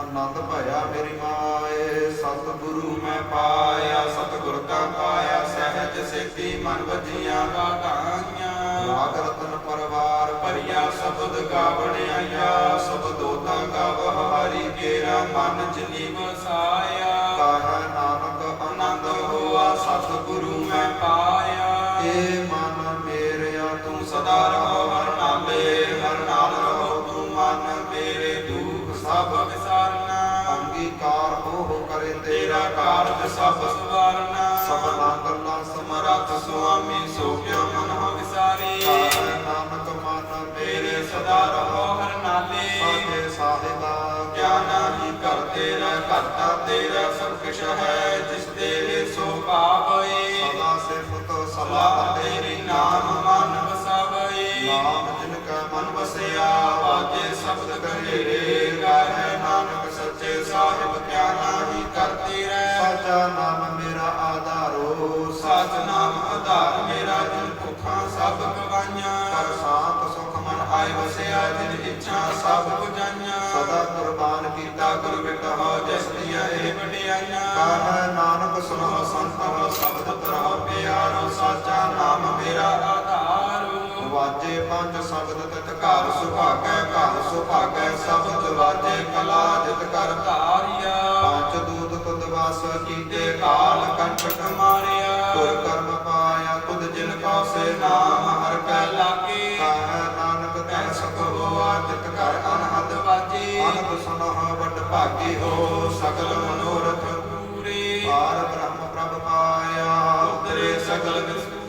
ਆਨੰਦ ਭਇਆ ਮੇਰੀ ਮਾਏ, ਸਤਿਗੁਰੂ ਮੈਂ ਪਾਇਆ। ਸਤਿਗੁਰ ਕਾ ਪਾਇਆ ਸਹਿਜ ਸੇਤੀ, ਮਨ ਵਜੀਆਂ ਵਾਧਾਈਆਂ। ਰਾਗ ਰਤਨ ਪਰਵਾਰ ਭਰੀਆ, ਸ਼ਬਦ ਗਾਵਣ ਆਇਆ। ਸ਼ਬਦੋ ਤਾ ਗਾਵਹ ਹਰੀ ਕੇਰਾ, ਮਨ ਜਿਨੀ ਵਸਾਇਆ। ਕਾਹੈ ਨਾਨਕ ਆਨੰਦ ਹੋਆ, ਸਤਿਗੁਰੂ ਮੈਂ ਪਾਇਆ। ਏ ਮਨ ਮੇਰਿਆ ਤੂੰ ਸਦਾ ਰਹੋ ਹਰ ਨਾਲੇ, ਹਰ ਨਾਲ ਰਹੋ ਤੂੰ ਮਨ ਮੇਰੇ। ਦੁਖ ਸਭ ਵਿਸਾਰਨਾ, ਅੰਗੀਕਾਰ ਹੋ ਕਰੇ ਤੇਰਾ ਕਾਰਜ ਸਭ ਸਵਾਰਨਾ। ਸਭਨਾ ਗੱਲਾਂ ਸਮਰੱਥ ਸੁਆਮੀ, ਸੋ ਕਿਉ ਮਨ ਹੋ ਵਿਸਾਰੀ। ਕਾਹੈ ਨਾਨਕ ਮਨ ਮੇਰੇ ਸਦਾ ਰਹੋ ਹਰ ਨਾਲੇ। ਸਾਚੇ ਸਾਹਿਬਾ ਕਿਆ ਨਾਹੀ ਕਰ ਤੇਰਾ, ਕਰਤਾ ਤੇਰਾ ਸਭ ਕੁਛ ਹੈ। ਜਿਸ ਤੇਰੇ ਸੋ ਭਾਵੈ, ਸਦਾ ਸਿਫਤ ਸਲਾਹ ਤੇਰੀ, ਨਾਮ ਮਨ ਵਸਾਵੈ। ਨਾਮ ਜਿਨ ਕਾ ਮਨ ਵਸਿਆ, ਵਾਜੇ ਸ਼ਬਦ ਕਹੇ। ਗਾਹੈ ਨਾਨਕ ਸੱਚੇ ਸਾਹਿਬ ਕਿਆ ਨਾਹੀ ਕਰ ਤੇਰਾ। ਸਾਚਾ ਨਾਮ ਮੇਰਾ ਆਧਾਰੋ, ਸਾਚ ਨਾਮ ਆਧਾਰ ਮੇਰਾ। ਜਿਨ ਭੁੱਖਾਂ ਸਭ ਗਵਾਈਆਂ, ਕਰ ਸਾਤ ਸੁਖ ਮਨ ਆਏ ਵਸਿਆ। ਜਿਨ ਇੱਛਾ ਸਭ ਬੁਝਾਈਆਂ, ਸਦਾ ਕੁਰਬਾਨ ਕੀਤਾ ਗੁਰ ਬਿਟਹੁ। ਜਿਸ ਦੀਆਂ ਇਹ ਵਡਿਆਈਆਂ, ਕਾਹੈ ਨਾਨਕ ਸੁਨਹੁ ਸੰਤਹੁ। ਸ਼ਬਦ ਤਰਹੁ ਪਿਆਰੋ, ਸਾਚਾ ਨਾਮ ਮੇਰਾ ਆਧਾਰੋ। ਵਾਜੇ ਪੰਜ ਸ਼ਬਦ ਤਿਤ ਘਰ ਸੁਭਾਗੈ, ਘਰ ਸੁਭਾਗੈ ਸ਼ਬਦ ਵਾਜੇ। ਕਲਾ ਜਿਤ ਕਰ ਧਾਰਿਆ, ਪੰਜ ਦੂਤ ਤੁਧ ਵਾਸ ਕੀਤੇ। ਕਾਲ ਕੰਟਕ ਮਾਰਿਆ, ਗੁਰ ਕਰਮ ਪਾਇਆ। ਤੁਧ ਜਿਨ ਕਉ ਸੇ ਨਾਮ ਹਰਿ ਕੈ ਲਾਗੇ। ਕਾਹੈ ਨਾਨਕ ਤੈ ਸੁਖ ਹੋਆ, ਤਿਤ ਕਰ ਅਨਹਦ ਵਾਜੇ। ਅਨੰਦ ਸੁਨਹੁ ਵੱਡ ਭਾਗੀ ਹੋ, ਸਗਲ ਮਨੋਰਥ ਪੂਰੇ। ਪਾਰ ਬ੍ਰਹਮ ਪ੍ਰਭ ਪਾਇਆ, ਉਤਰੇ ਸਗਲ ਵਿਸੂਰੇ।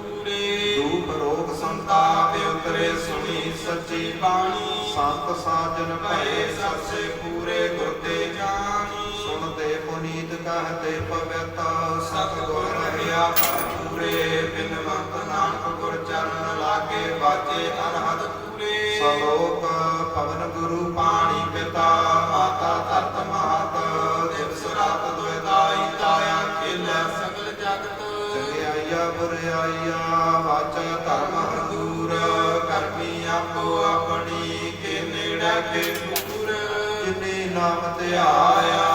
ਦੁਖ ਰੋਗ ਸੰਤਾਪ ਉਤਰੇ, ਸੁਣੀ ਸੱਚੀ ਬਾਣੀ। ਸੰਤ ਸਾਜਨ ਭਏ ਸਭ ਸੇ ਪੂਰੇ, ਗੁਰ ਤੇ ਜਾਣੀ। ਸੁਣਤੇ ਪੁਨੀਤ ਕਹਤੇ ਪਵਿੱਤ, ਸਤਿਗੁਰ ਰਹਿਆ ਭਰਪੂਰੇ। ਬਿਨਵੰਤ ਨਾਨਕ ਗੁਰ ਚਰਨ ਲਾਗੇ, ਵਾਜੇ ਅਨਹਦ ਪੂਰੇ। ਸਲੋਕ ਪਵਨ ਗੁਰੂ ਪਾਣੀ ਪਿਤਾ, ਮਾਤਾ ਧਰਤ ਮਾਤ। ਦਿਵਸ ਰਾਤ ਦੁਇ ਦਾਈ, ਤਾਇਆ ਖੇਲੇ ਸਗਲ ਜਗਤ। ਚੰਗਿਆਈਆ ਬੁਰਿਆਈਆ, ਵਾਚਾ ਧਰਮ ਹਦੂਰ। ਕਰਮੀ ਆਪੋ ਆਪਣੀ, ਕੇ ਨੇੜੇ ਕੇ ਦੂਰ। ਜਿਨੇ ਨਾਮ ਧਿਆਇਆ,